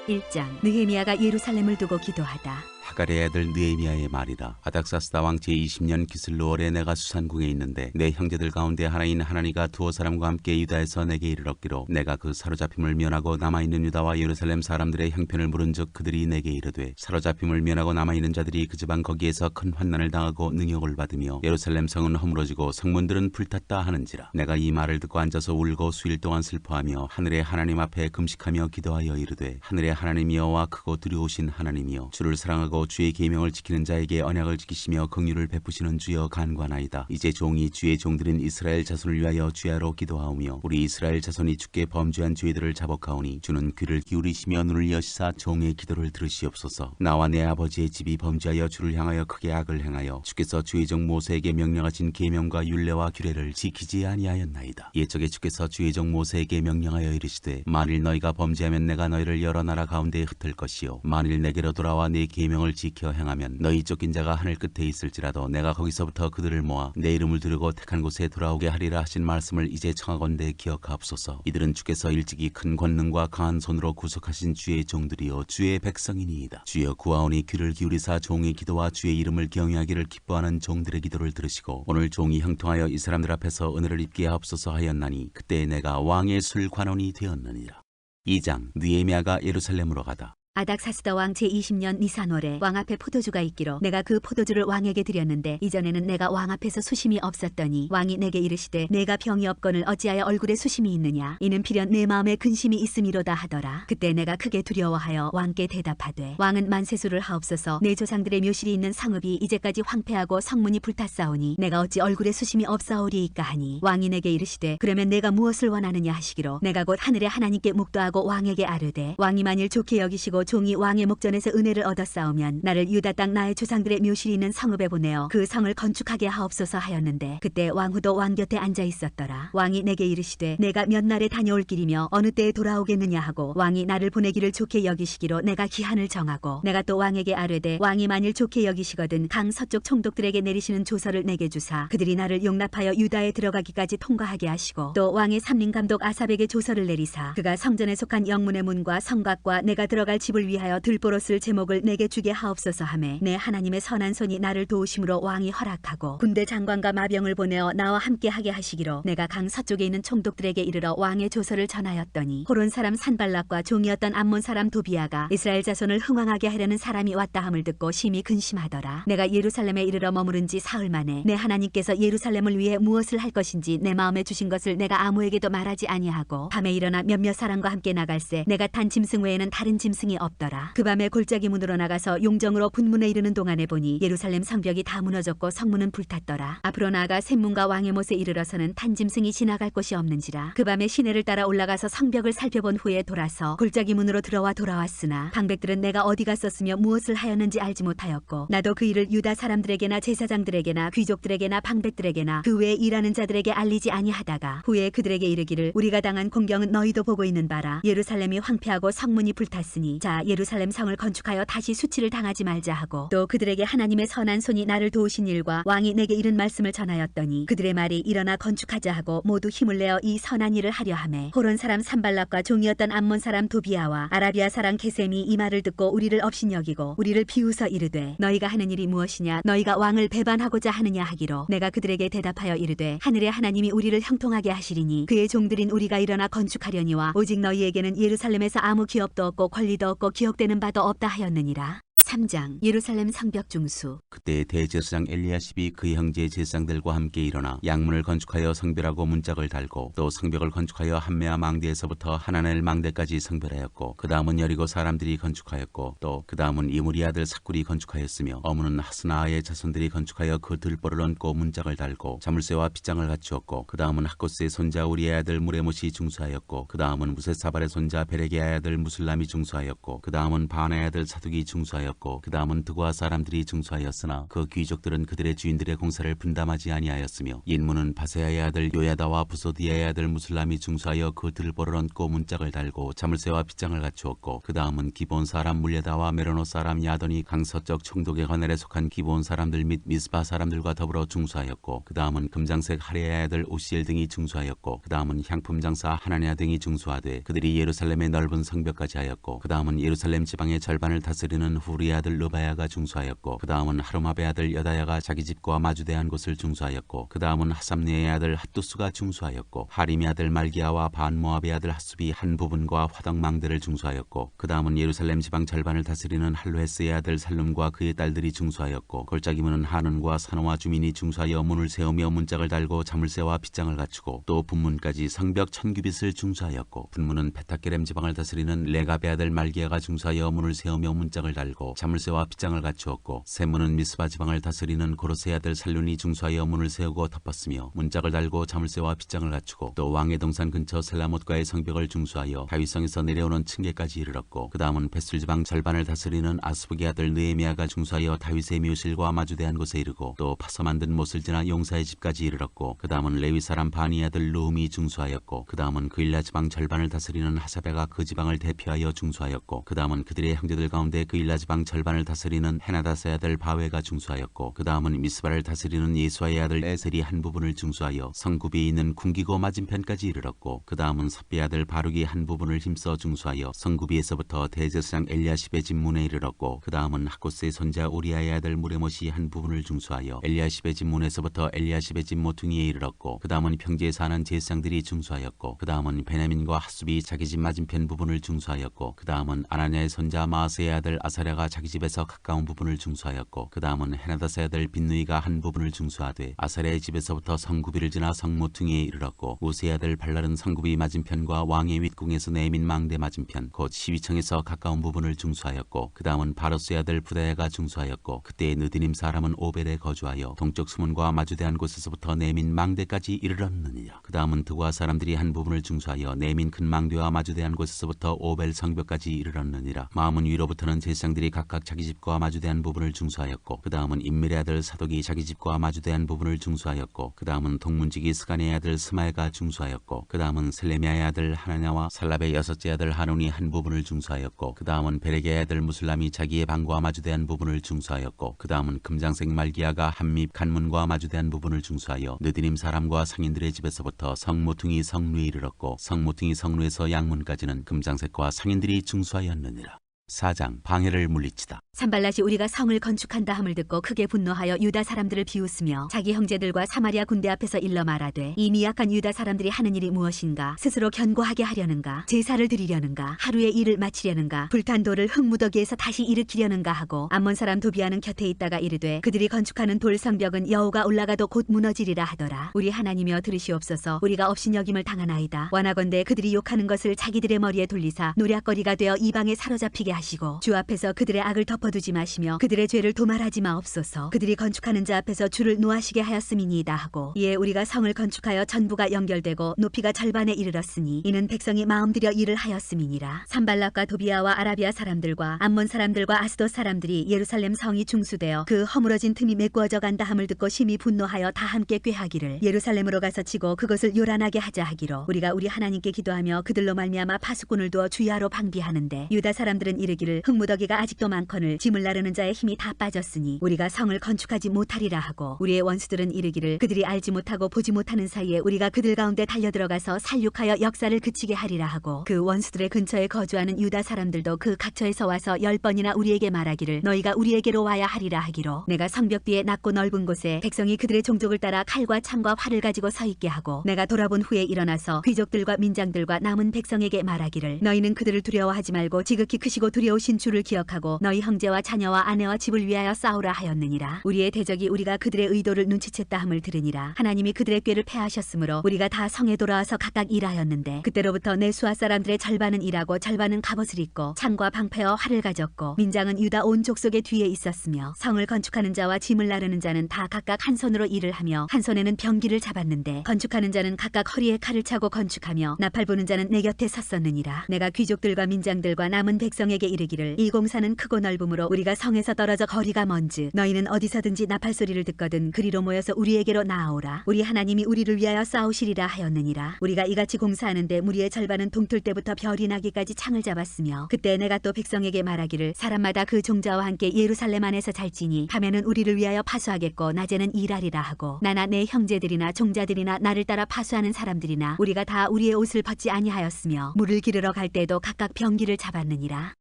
일장 느헤미야가 예루살렘을 두고 기도하다. 하갈의 아들 느헤미야의 말이라. 아닥사스다 왕 제20년 기슬루월에 내가 수산궁에 있는데 내 형제들 가운데 하나인 하나니가 두어 사람과 함께 유다에서 내게 이르렀기로 내가 그 사로잡힘을 면하고 남아있는 유다와 예루살렘 사람들의 형편을 물은즉 그들이 내게 이르되 사로잡힘을 면하고 남아있는 자들이 그 지방 거기에서 큰 환난을 당하고 능욕을 받으며 예루살렘 성은 허물어지고 성문들은 불탔다 하는지라. 내가 이 말을 듣고 앉아서 울고 수일 동안 슬퍼하며 하늘의 하나님 앞에 금식하며 기도하여 이르되 하늘의 하나님 여호와 크고 두려우신 하나님이여 주를 사랑하고 주의 계명을 지키는 자에게 언약을 지키시며 긍휼을 베푸시는 주여 간구하나이다. 이제 종이 주의 종들인 이스라엘 자손을 위하여 주야로 기도하오며 우리 이스라엘 자손이 주께 범죄한 죄들을 자복하오니 주는 귀를 기울이시며 눈을 여시사 종의 기도를 들으시옵소서. 나와 내 아버지의 집이 범죄하여 주를 향하여 크게 악을 행하여 주께서 주의 종 모세에게 명령하신 계명과 율례와 규례를 지키지 아니하였나이다. 옛적에 주께서 주의 종 모세에게 명령하여 이르시되 만일 너희가 범죄하면 내가 너희를 여러 나라 가운데 흩을 것이요 만일 내게로 돌아와 내 계명을 지켜 행하면 너희 쫓긴 자가 하늘 끝에 있을지라도 내가 거기서부터 그들을 모아 내 이름을 두르고 택한 곳에 돌아오게 하리라 하신 말씀을 이제 청하건대 기억하옵소서. 이들은 주께서 일찍이 큰 권능과 강한 손으로 구속하신 주의 종들이요 주의 백성이니이다. 주여 구하오니 귀를 기울이사 종의 기도와 주의 이름을 경외하기를 기뻐하는 종들의 기도를 들으시고 오늘 종이 형통하여 이 사람들 앞에서 은혜를 입게 하옵소서 하였나니 그때 내가 왕의 술 관원이 되었느니라. 2장 느헤미야가 예루살렘으로 가다. 아닥사스다 왕 제20년 니산월에 왕 앞에 포도주가 있기로 내가 그 포도주를 왕에게 드렸는데 이전에는 내가 왕 앞에서 수심이 없었더니 왕이 내게 이르시되 내가 병이 없거늘 어찌하여 얼굴에 수심이 있느냐 이는 필연 내 마음에 근심이 있음이로다 하더라. 그때 내가 크게 두려워하여 왕께 대답하되 왕은 만세수를 하옵소서. 내 조상들의 묘실이 있는 성읍이 이제까지 황폐하고 성문이 불탔사오니 내가 어찌 얼굴에 수심이 없사오리이까 하니 왕이 내게 이르시되 그러면 내가 무엇을 원하느냐 하시기로 내가 곧 하늘의 하나님께 묵도하고 왕에게 아뢰되 왕이 만일 좋게 여기시고 종이 왕의 목전에서 은혜를 얻었사오면 나를 유다 땅 나의 조상들의 묘실이 있는 성읍에 보내어 그 성을 건축하게 하옵소서 하였는데 그때 왕후도 왕 곁에 앉아 있었더라. 왕이 내게 이르시되 내가 몇 날에 다녀올 길이며 어느 때에 돌아오겠느냐 하고 왕이 나를 보내기를 좋게 여기시기로 내가 기한을 정하고 내가 또 왕에게 아뢰되 왕이 만일 좋게 여기시거든 강 서쪽 총독들에게 내리시는 조서를 내게 주사 그들이 나를 용납하여 유다에 들어가기까지 통과하게 하시고 또 왕의 삼림감독 아삽에게 조서를 내리사 그가 성전에 속한 영문의 문과 성곽과 내가 들어갈 집을 위하여 들보로 쓸 제목을 내게 주게 하옵소서 하매 내 하나님의 선한 손이 나를 도우심으로 왕이 허락하고 군대 장관과 마병을 보내어 나와 함께 하게 하시기로 내가 강 서쪽에 있는 총독들에게 이르러 왕의 조서를 전하였더니 호론 사람 산발락과 종이었던 암몬 사람 도비아가 이스라엘 자손을 흥왕하게 하려는 사람이 왔다 함을 듣고 심히 근심하더라. 내가 예루살렘에 이르러 머무른 지 사흘 만에 내 하나님께서 예루살렘을 위해 무엇을 할 것인지 내 마음에 주신 것을 내가 아무에게도 말하지 아니하고 밤에 일어나 몇몇 사람과 함께 나갈새 내가 탄 짐승 외에는 다른 짐승이 없더라. 그 밤에 골짜기 문으로 나가서 용정으로 분문에 이르는 동안에 보니 예루살렘 성벽이 다 무너졌고 성문은 불탔더라. 앞으로 나아가 샘문과 왕의 못에 이르러서는 탄 짐승이 지나갈 곳이 없는지라. 그 밤에 시내를 따라 올라가서 성벽을 살펴본 후에 돌아서 골짜기 문으로 돌아왔으나 방백들은 내가 어디 갔었으며 무엇을 하였는지 알지 못하였고 나도 그 일을 유다 사람들에게나 제사장들에게나 귀족들에게나 방백들에게나 그 외에 일하는 자들에게 알리지 아니하다가 후에 그들에게 이르기를 우리가 당한 공경은 너희도 보고 있는 바라. 예루살렘이 황폐하고 성문이 불탔으니 자 예루살렘 성을 건축하여 다시 수치를 당하지 말자 하고 또 그들에게 하나님의 선한 손이 나를 도우신 일과 왕이 내게 이른 말씀을 전하였더니 그들의 말이 일어나 건축하자 하고 모두 힘을 내어 이 선한 일을 하려 하매 호론 사람 산발락과 종이었던 암몬 사람 도비아와 아라비아 사람 게셈이 이 말을 듣고 우리를 업신여기고 우리를 비웃어 이르되 너희가 하는 일이 무엇이냐 너희가 왕을 배반하고자 하느냐 하기로 내가 그들에게 대답하여 이르되 하늘의 하나님이 우리를 형통하게 하시리니 그의 종들인 우리가 일어나 건축하려니와 오직 너희에게는 예루살렘에서 아무 기업도 없고 권리도 없고 기억되는 바도 없다 하였느니라. 3장 예루살렘 성벽 중수. 그때 대제사장 엘리야십이 그의 형제 제사장들과 함께 일어나 양문을 건축하여 성별하고 문짝을 달고 또 성벽을 건축하여 함메아 망대에서부터 하나넬 망대까지 성별하였고 그 다음은 여리고 사람들이 건축하였고 또 그 다음은 이무리 아들 삭굴이 건축하였으며 어문은 하스나아의 자손들이 건축하여 그 들보를 얹고 문짝을 달고 자물쇠와 빗장을 갖추었고 그 다음은 학고스의 손자 우리의 아들 무레못이 중수하였고 그 다음은 무세사발의 손자 베레게의 아들 무슬람이 중수하였고 그 다음은 바나의 아들 사둑이 중수하였고 그 다음은 드고아 사람들이 중수하였으며 있었으나 그 귀족들은 그들의 주인들의 공사를 분담하지 아니하였으며 인문은 바세야의 아들 요야다와 부소디아의 아들 무술람이 중수하여 그 들보를 얹고 문짝을 달고 자물쇠와 빗장을 갖추었고 그 다음은 기본 사람 물레다와 메로노 사람 야돈이 강서쪽 총독의 관할에 속한 기본 사람들 및 미스바 사람들과 더불어 중수하였고 그 다음은 금장색 하레의 아들 오시엘 등이 중수하였고 그 다음은 향품 장사 하나냐 등이 중수하되 그들이 예루살렘의 넓은 성벽까지 하였고 그 다음은 예루살렘 지방의 절반을 다스리는 후리의 아들 르바야가 중수하였고 그 다음은 하루마베의 아들 여다야가 자기 집과 마주대한 곳을 중수하였고 그 다음은 하삼네의 아들 핫두스가 중수하였고 하림의 아들 말기야와 반모압의 아들 핫수비 한 부분과 화덕망대를 중수하였고 그 다음은 예루살렘 지방 절반을 다스리는 할로헤스의 아들 살룸과 그의 딸들이 중수하였고 골짜기문은 하는과 산호와 주민이 중수하여 문을 세우며 문짝을 달고 자물쇠와 빗장을 갖추고 또 분문까지 성벽 1000규빗을 중수하였고 분문은 베타게렘 지방을 다스리는 레갑의 아들 말기야가 중수하여 문을 세우며 문짝을 달고 자물쇠와 빗장을 갖추었고 세문은 미스바 지방을 다스리는 고로스의 아들 살룬이 중수하여 문을 세우고 덮었으며 문짝을 달고 자물쇠와 빗장을 갖추고 또 왕의 동산 근처 셀라못과의 성벽을 중수하여 다윗성에서 내려오는 층계까지 이르렀고 그 다음은 벳술 지방 절반을 다스리는 아스북의 아들 느헤미야가 중수하여 다윗의 묘실과 마주대한 곳에 이르고 또 파서 만든 못을 지나 용사의 집까지 이르렀고 그 다음은 레위 사람 바니의 아들 루움이 중수하였고 그 다음은 그일라 지방 절반을 다스리는 하사베가 그 지방을 대표하여 중수하였고 그 다음은 그들의 형제들 가운데 그일라 지방 절반을 다스리는 헤나다스의 아들 바웨가 중수하였고 그 다음은 미스바를 다스리는 예수아의 아들 에셀이 한 부분을 중수하여 성구비에 있는 궁기고 맞은편까지 이르렀고 그 다음은 삽비의 아들 바룩이 한 부분을 힘써 중수하여 성구비에서부터 대제사장 엘리야십의 집 문에 이르렀고 그 다음은 하코스의 손자 우리아의 아들 무레못이 한 부분을 중수하여 엘리야십의 집 문에서부터 엘리야십의 집 모퉁이에 이르렀고 그 다음은 평지에 사는 제사장들이 중수하였고 그 다음은 베냐민과 핫수비 자기 집 맞은편 부분을 중수하였고 그 다음은 아나냐의 손자 마아스의 아들 아사랴가 자기 집에서 가까운 부분을 중수하였고 그 다음은 헤나다스의 아들 빈누이가 한 부분을 중수하되 아사랴의 집에서부터 성구비를 지나 성모퉁이에 이르렀고 우스의 아들 발랄은 성구비 맞은편과 왕의 윗궁에서 내민 망대 맞은편 곧 시위청에서 가까운 부분을 중수하였고 그 다음은 바로스의 아들 부다야가 중수하였고 그때의 느디님 사람은 오벨에 거주하여 동쪽 수문과 마주대한 곳에서부터 내민 망대까지 이르렀느니라. 그 다음은 드와 사람들이 한 부분을 중수하여 내민 큰 망대와 마주대한 곳에서부터 오벨 성벽까지 이르렀느니라. 마음은 위로부터는 제사장들이 각각 자기 집과 마주대한 부분을 중수하였고 그 다음은 임밀의 아들 사독이 자기 집과 마주대한 부분을 중수하였고 그 다음은 동문지기 스가니의 아들 스마야가 중수하였고 그 다음은 셀레미아의 아들 하나냐와 살랍의 여섯째 아들 하논이 한 부분을 중수하였고 그 다음은 베레게의 아들 무술람이 자기의 방과 마주대한 부분을 중수하였고 그 다음은 금장색 말기야가 한밉 간문과 마주대한 부분을 중수하여 느디님 사람과 상인들의 집에서부터 성모퉁이 성루에 이르렀고 성모퉁이 성루에서 양문까지는 금장색과 상인들이 중수하였느니라. 4장 방해를 물리치다. 산발랏이 우리가 성을 건축한다 함을 듣고 크게 분노하여 유다 사람들을 비웃으며 자기 형제들과 사마리아 군대 앞에서 일러 말하되 이 미약한 유다 사람들이 하는 일이 무엇인가? 스스로 견고하게 하려는가? 제사를 드리려는가? 하루의 일을 마치려는가? 불탄 돌을 흙무더기에서 다시 일으키려는가 하고 암몬 사람 도비아는 곁에 있다가 이르되 그들이 건축하는 돌 성벽은 여호가 올라가도 곧 무너지리라 하더라. 우리 하나님이여 들으시옵소서. 우리가 업신여김을 당하나이다. 원하건대 그들이 욕하는 것을 자기들의 머리에 돌리사 노략거리가 되어 이방에 사로잡히게 하시고 주 앞에서 그들의 악을 덮어두지 마시며 그들의 죄를 도말하지 마옵소서. 그들이 건축하는 자 앞에서 주를 노하시게 하였음이니이다 하고 이에 우리가 성을 건축하여 전부가 연결되고 높이가 절반에 이르렀으니 이는 백성이 마음들여 일을 하였음이니라. 산발락과 도비아와 아라비아 사람들과 암몬 사람들과 아스돗 사람들이 예루살렘 성이 중수되어 그 허물어진 틈이 메꾸어져 간다 함을 듣고 심히 분노하여 다 함께 꾀하기를 예루살렘으로 가서 치고 그것을 요란하게 하자 하기로 우리가 우리 하나님께 기도하며 그들로 말미암아 파수꾼을 두어 주야로 방비하는데 유다 사람들은 이르기를 흙무더기가 아직도 많거늘 짐을 나르는 자의 힘이 다 빠졌으니 우리가 성을 건축하지 못하리라 하고 우리의 원수들은 이르기를 그들이 알지 못하고 보지 못하는 사이에 우리가 그들 가운데 달려들어가서 살육하여 역사를 그치게 하리라 하고 그 원수들의 근처에 거주하는 유다 사람들도 그 각처에서 와서 10번이나 우리에게 말하기를 너희가 우리에게로 와야 하리라 하기로 내가 성벽 뒤에 낮고 넓은 곳에 백성이 그들의 종족을 따라 칼과 창과 활을 가지고 서 있게 하고 내가 돌아본 후에 일어나서 귀족들과 민장들과 남은 백성에게 말하기를 너희는 그들을 두려워하지 말고 지극히 크시고 두려우신 주를 기억하고 너희 형제와 자녀와 아내와 집을 위하여 싸우라 하였느니라. 우리의 대적이 우리가 그들의 의도를 눈치챘다 함을 들으니라. 하나님이 그들의 꾀를 패하셨으므로 우리가 다 성에 돌아와서 각각 일하였는데 그때로부터 내 수하 사람들의 절반은 일하고 절반은 갑옷을 입고 창과 방패와 활을 가졌고 민장은 유다 온 족속의 뒤에 있었으며 성을 건축하는 자와 짐을 나르는 자는 다 각각 한 손으로 일을 하며 한 손에는 병기를 잡았는데 건축하는 자는 각각 허리에 칼을 차고 건축하며 나팔 부는 자는 내 곁에 섰었느니라. 내가 귀족들과 민장들과 남은 백성에게 함께 이르기를 이 공사는 크고 넓음으로 우리가 성에서 떨어져 거리가 먼즉 너희는 어디서든지 나팔 소리를 듣거든 그리로 모여서 우리에게로 나아오라. 우리 하나님이 우리를 위하여 싸우시리라 하였느니라. 우리가 이같이 공사하는데 무리의 절반은 동틀 때부터 별이 나기까지 창을 잡았으며 그때 내가 또 백성에게 말하기를 사람마다 그 종자와 함께 예루살렘 안에서 잘지니 밤에는 우리를 위하여 파수하겠고 낮에는 일하리라 하고 나나 내 형제들이나 종자들이나 나를 따라 파수하는 사람들이나 우리가 다 우리의 옷을 벗지 아니하였으며 물을 기르러 갈 때에도 각각 병기를 잡았느니라.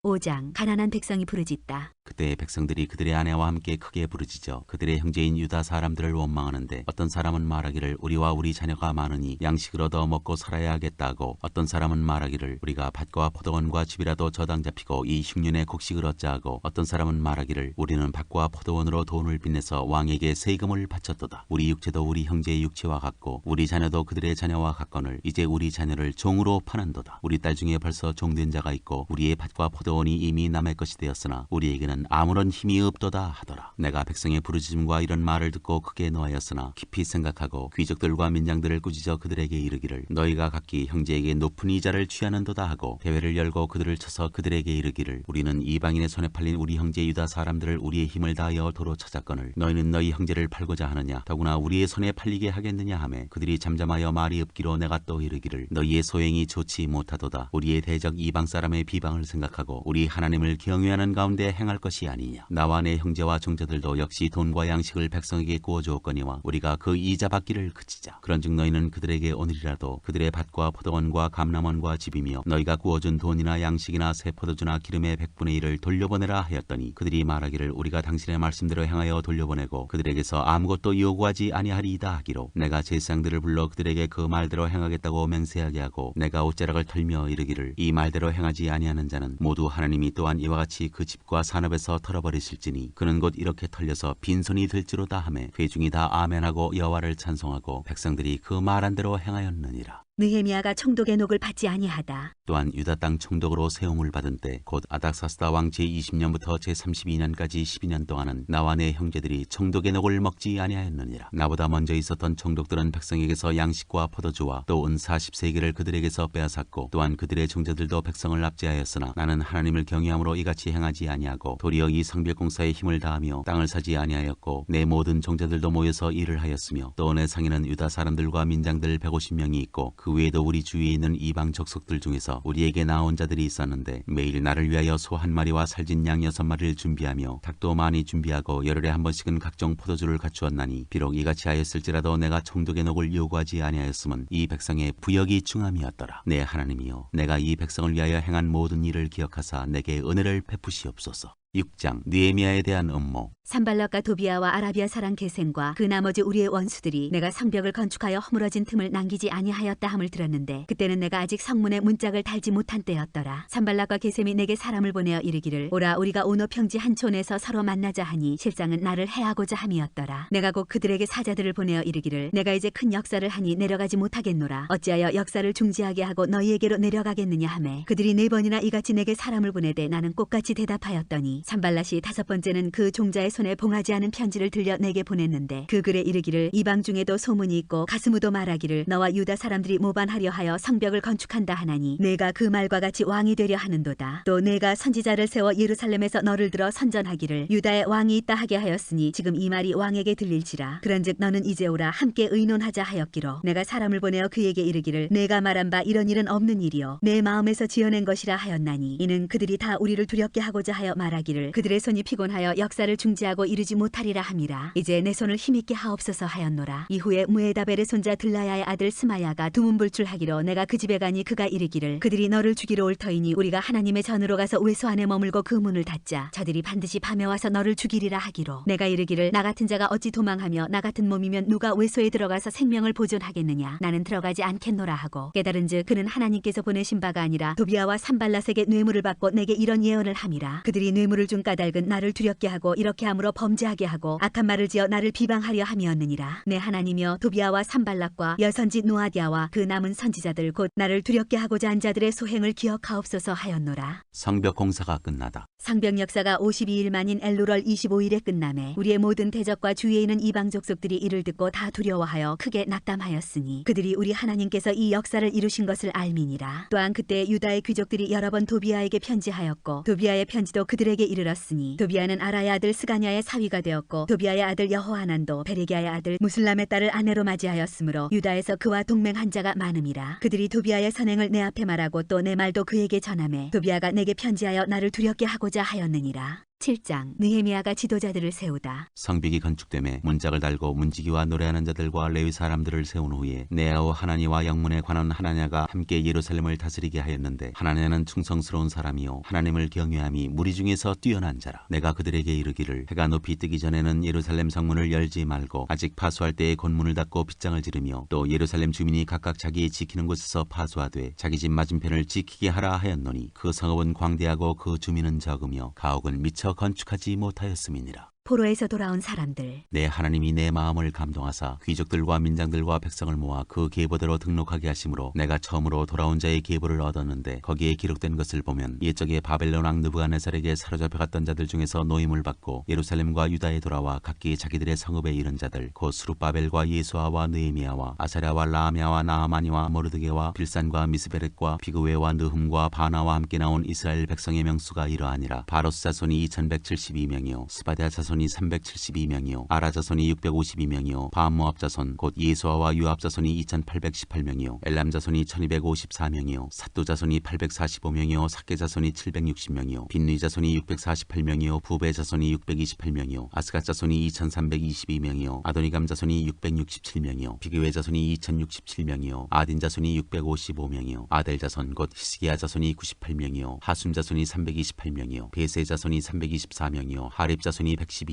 5장 가난한 백성이 부르짖다. 그때 백성들이 그들의 아내와 함께 크게 부르짖어 그들의 형제인 유다 사람들을 원망하는데 어떤 사람은 말하기를 우리와 우리 자녀가 많으니 양식을 얻어 먹고 살아야 하겠다고 어떤 사람은 말하기를 우리가 밭과 포도원과 집이라도 저당 잡히고 이 흉년에 곡식을 얻자 하고 어떤 사람은 말하기를 우리는 밭과 포도원으로 돈을 빚내서 왕에게 세금을 바쳤도다. 우리 육체도 우리 형제의 육체와 같고 우리 자녀도 그들의 자녀와 같거늘 이제 우리 자녀를 종으로 파는도다. 우리 딸 중에 벌써 종된 자가 있고 우리의 밭과 포도원이 이미 남의 것이 되었으나 우리에게는 아무런 힘이 없도다 하더라. 내가 백성의 부르짖음과 이런 말을 듣고 크게 노하였으나 깊이 생각하고 귀족들과 민장들을 꾸짖어 그들에게 이르기를 너희가 각기 형제에게 높은 이자를 취하는도다 하고 대회를 열고 그들을 쳐서 그들에게 이르기를 우리는 이방인의 손에 팔린 우리 형제 유다 사람들을 우리의 힘을 다하여 도로 찾았거늘 너희는 너희 형제를 팔고자 하느냐 더구나 우리의 손에 팔리게 하겠느냐 하매 그들이 잠잠하여 말이 없기로 내가 또 이르기를 너희의 소행이 좋지 못하도다. 우리의 대적 이방 사람의 비방을 생각하고 우리 하나님을 경외하는 가운데 행할 것이 아니냐. 나와 내 형제와 종자들도 역시 돈과 양식을 백성에게 구워주었거니와 우리가 그 이자 받기를 그치자. 그런즉 너희는 그들에게 오늘이라도 그들의 밭과 포도원과 감람원과 집이며 너희가 구워준 돈이나 양식이나 새 포도주나 기름의 100분의 1을 돌려보내라 하였더니 그들이 말하기를 우리가 당신의 말씀대로 행하여 돌려보내고 그들에게서 아무것도 요구하지 아니하리이다 하기로 내가 제사장들을 불러 그들에게 그 말대로 행하겠다고 맹세하게 하고 내가 옷자락을 털며 이르기를 이 말대로 행하지 아니하는 자는 모두 하나님이 또한 이와 같이 그 집과 산업에서 털어버리실지니 그는 곧 이렇게 털려서 빈손이 될지로다 하매 회중이 다 아멘하고 여호와를 찬송하고 백성들이 그 말한 대로 행하였느니라. 느헤미야가 총독의 녹을 받지 아니하다. 또한 유다 땅 총독으로 세움을 받은 때 곧 아닥사스다 왕 제20년부터 제32년까지 12년 동안은 나와 내 형제들이 총독의 녹을 먹지 아니하였느니라. 나보다 먼저 있었던 총독들은 백성에게서 양식과 포도주와 또 은 40세기를 그들에게서 빼앗았고 또한 그들의 종자들도 백성을 압제하였으나 나는 하나님을 경외함으로 이같이 행하지 아니하고 도리어 이 성별공사에 힘을 다하며 땅을 사지 아니하였고 내 모든 종자들도 모여서 일을 하였으며 또 내 상에는 유다 사람들과 민장들 150명이 있고 그 외에도 우리 주위에 있는 이방 족속들 중에서 우리에게 나온 자들이 있었는데 매일 나를 위하여 소 한 마리와 살진 양 6마리를 준비하며 닭도 많이 준비하고 열흘에 한 번씩은 각종 포도주를 갖추었나니 비록 이같이 하였을지라도 내가 총독의 녹을 요구하지 아니하였음은 이 백성의 부역이 중함이었더라. 내 하나님이여 내가 이 백성을 위하여 행한 모든 일을 기억하사 내게 은혜를 베푸시옵소서. 6장 느헤미야에 대한 음모. 산발락과 도비아와 아라비아 사람 게셈과 그 나머지 우리의 원수들이 내가 성벽을 건축하여 허물어진 틈을 남기지 아니하였다 함을 들었는데 그때는 내가 아직 성문에 문짝을 달지 못한 때였더라. 산발락과 게셈이 내게 사람을 보내어 이르기를 오라 우리가 오노 평지 한 촌에서 서로 만나자 하니 실상은 나를 해하고자 함이었더라. 내가 곧 그들에게 사자들을 보내어 이르기를 내가 이제 큰 역사를 하니 내려가지 못하겠노라. 어찌하여 역사를 중지하게 하고 너희에게로 내려가겠느냐 하매 그들이 4번이나 이같이 내게 사람을 보내되 나는 꽃같이 대답하였더니 산발랏이 5번째는 그 종자의 손에 봉하지 않은 편지를 들려 내게 보냈는데 그 글에 이르기를 이방 중에도 소문이 있고 가스무도 말하기를 너와 유다 사람들이 모반하려 하여 성벽을 건축한다 하나니 내가 그 말과 같이 왕이 되려 하는도다. 또 내가 선지자를 세워 예루살렘에서 너를 들어 선전하기를 유다에 왕이 있다 하게 하였으니 지금 이 말이 왕에게 들릴지라. 그런즉 너는 이제 오라 함께 의논하자 하였기로 내가 사람을 보내어 그에게 이르기를 내가 말한 바 이런 일은 없는 일이요 내 마음에서 지어낸 것이라 하였나니 이는 그들이 다 우리를 두렵게 하고자 하여 말하기를 그들의 손이 피곤하여 역사를 중지하고 이르지 못하리라 함이라. 이제 내 손을 힘있게 하옵소서 하였노라. 이후에 무에다벨의 손자 들라야의 아들 스마야가 두문불출하기로 내가 그 집에 가니 그가 이르기를 그들이 너를 죽이러 올 터이니 우리가 하나님의 전으로 가서 외소 안에 머물고 그 문을 닫자. 저들이 반드시 밤에 와서 너를 죽이리라 하기로 내가 이르기를 나 같은 자가 어찌 도망하며 나 같은 몸이면 누가 외소에 들어가서 생명을 보존하겠느냐. 나는 들어가지 않겠노라 하고 깨달은즉 그는 하나님께서 보내신 바가 아니라 도비아와 산발랏에게 뇌물을 받고 내게 이런 예언을 함이라. 그들이 뇌물을 재물을 준 까닭은 나를 두렵게 하고 이렇게 함으로 범죄하게 하고 악한 말을 지어 나를 비방하려 함이었느니라. 내 하나님이여 도비아와 산발락과 여선지 노아디아와 그 남은 선지자들 곧 나를 두렵게 하고자 한 자들의 소행을 기억하옵소서 하였노라. 성벽 공사가 끝나다. 상병 역사가 52일 만인 엘루럴 25일에 끝남에 우리의 모든 대적과 주위에 있는 이방 족속들이 이를 듣고 다 두려워하여 크게 낙담하였으니 그들이 우리 하나님께서 이 역사를 이루신 것을 알미니라. 또한 그때 유다의 귀족들이 여러 번 도비아에게 편지하였고 도비아의 편지도 그들에게 이르렀으니 도비아는 아라의 아들 스가냐의 사위가 되었고 도비아의 아들 여호하난도 베레기아의 아들 무술람의 딸을 아내로 맞이하였으므로 유다에서 그와 동맹한 자가 많음이라. 그들이 도비아의 선행을 내 앞에 말하고 또 내 말도 그에게 전하매 도비아가 내게 편지하여 나를 두렵게 하고자 하였느니라. 7장 느헤미야가 지도자들을 세우다. 성벽이 건축됨에 문짝을 달고 문지기와 노래하는 자들과 레위 사람들을 세운 후에 네아와 하나니와 영문에 관한 하나냐가 함께 예루살렘을 다스리게 하였는데 하나냐는 충성스러운 사람이요 하나님을 경외함이 무리 중에서 뛰어난 자라. 내가 그들에게 이르기를 해가 높이 뜨기 전에는 예루살렘 성문을 열지 말고 아직 파수할 때에 곤문을 닫고 빗장을 지르며 또 예루살렘 주민이 각각 자기 지키는 곳에서 파수하되 자기 집 맞은편을 지키게 하라 하였노니 그 성읍은 광대하고 그 주민은 적으며 가옥은 미처 건축하지 못하였음이니라. 포로에서 돌아온 사람들. 내 하나님이 내 마음을 감동하사 귀족들과 민장들과 백성을 모아 그 계보대로 등록하게 하심으로 내가 처음으로 돌아온 자의 계보를 얻었는데 거기에 기록된 것을 보면 옛적에 바벨론 왕 느부갓네살에게 사로잡혀갔던 자들 중에서 노임을 받고 예루살렘과 유다에 돌아와 각기 자기들의 성읍에 이른 자들 곧 스룹바벨과 예수아와 느헤미야와 아사랴와 라미야와 나하마니와 모르드게와 빌산과 미스베렛과 비그웨와 느흠과 바나와 함께 나온 이스라엘 백성의 명수가 이러하니라. 바로스 자손이 2172명이요 스바랴 자손이 372명이요 아라 자손이 652명이요 바모압 자손 곧 예수아와 유압 자손이 2818명이요 엘람 자손이 1254명이요 삿도 자손이 845명이요 삭게 자손이 760명이요 빈누이 자손이 648명이요 부베 자손이 628명이요 아스갓 자손이 2322명이요 아도니감 자손이 667명이요 비그웨 자손이 2067명이요 아딘 자손이 655명이요 아델 자손 곧 히스기야 자손이 98명이요 하숨 자손이 328명이요 베세 자손이 324명이요 하립 자손이 112명이요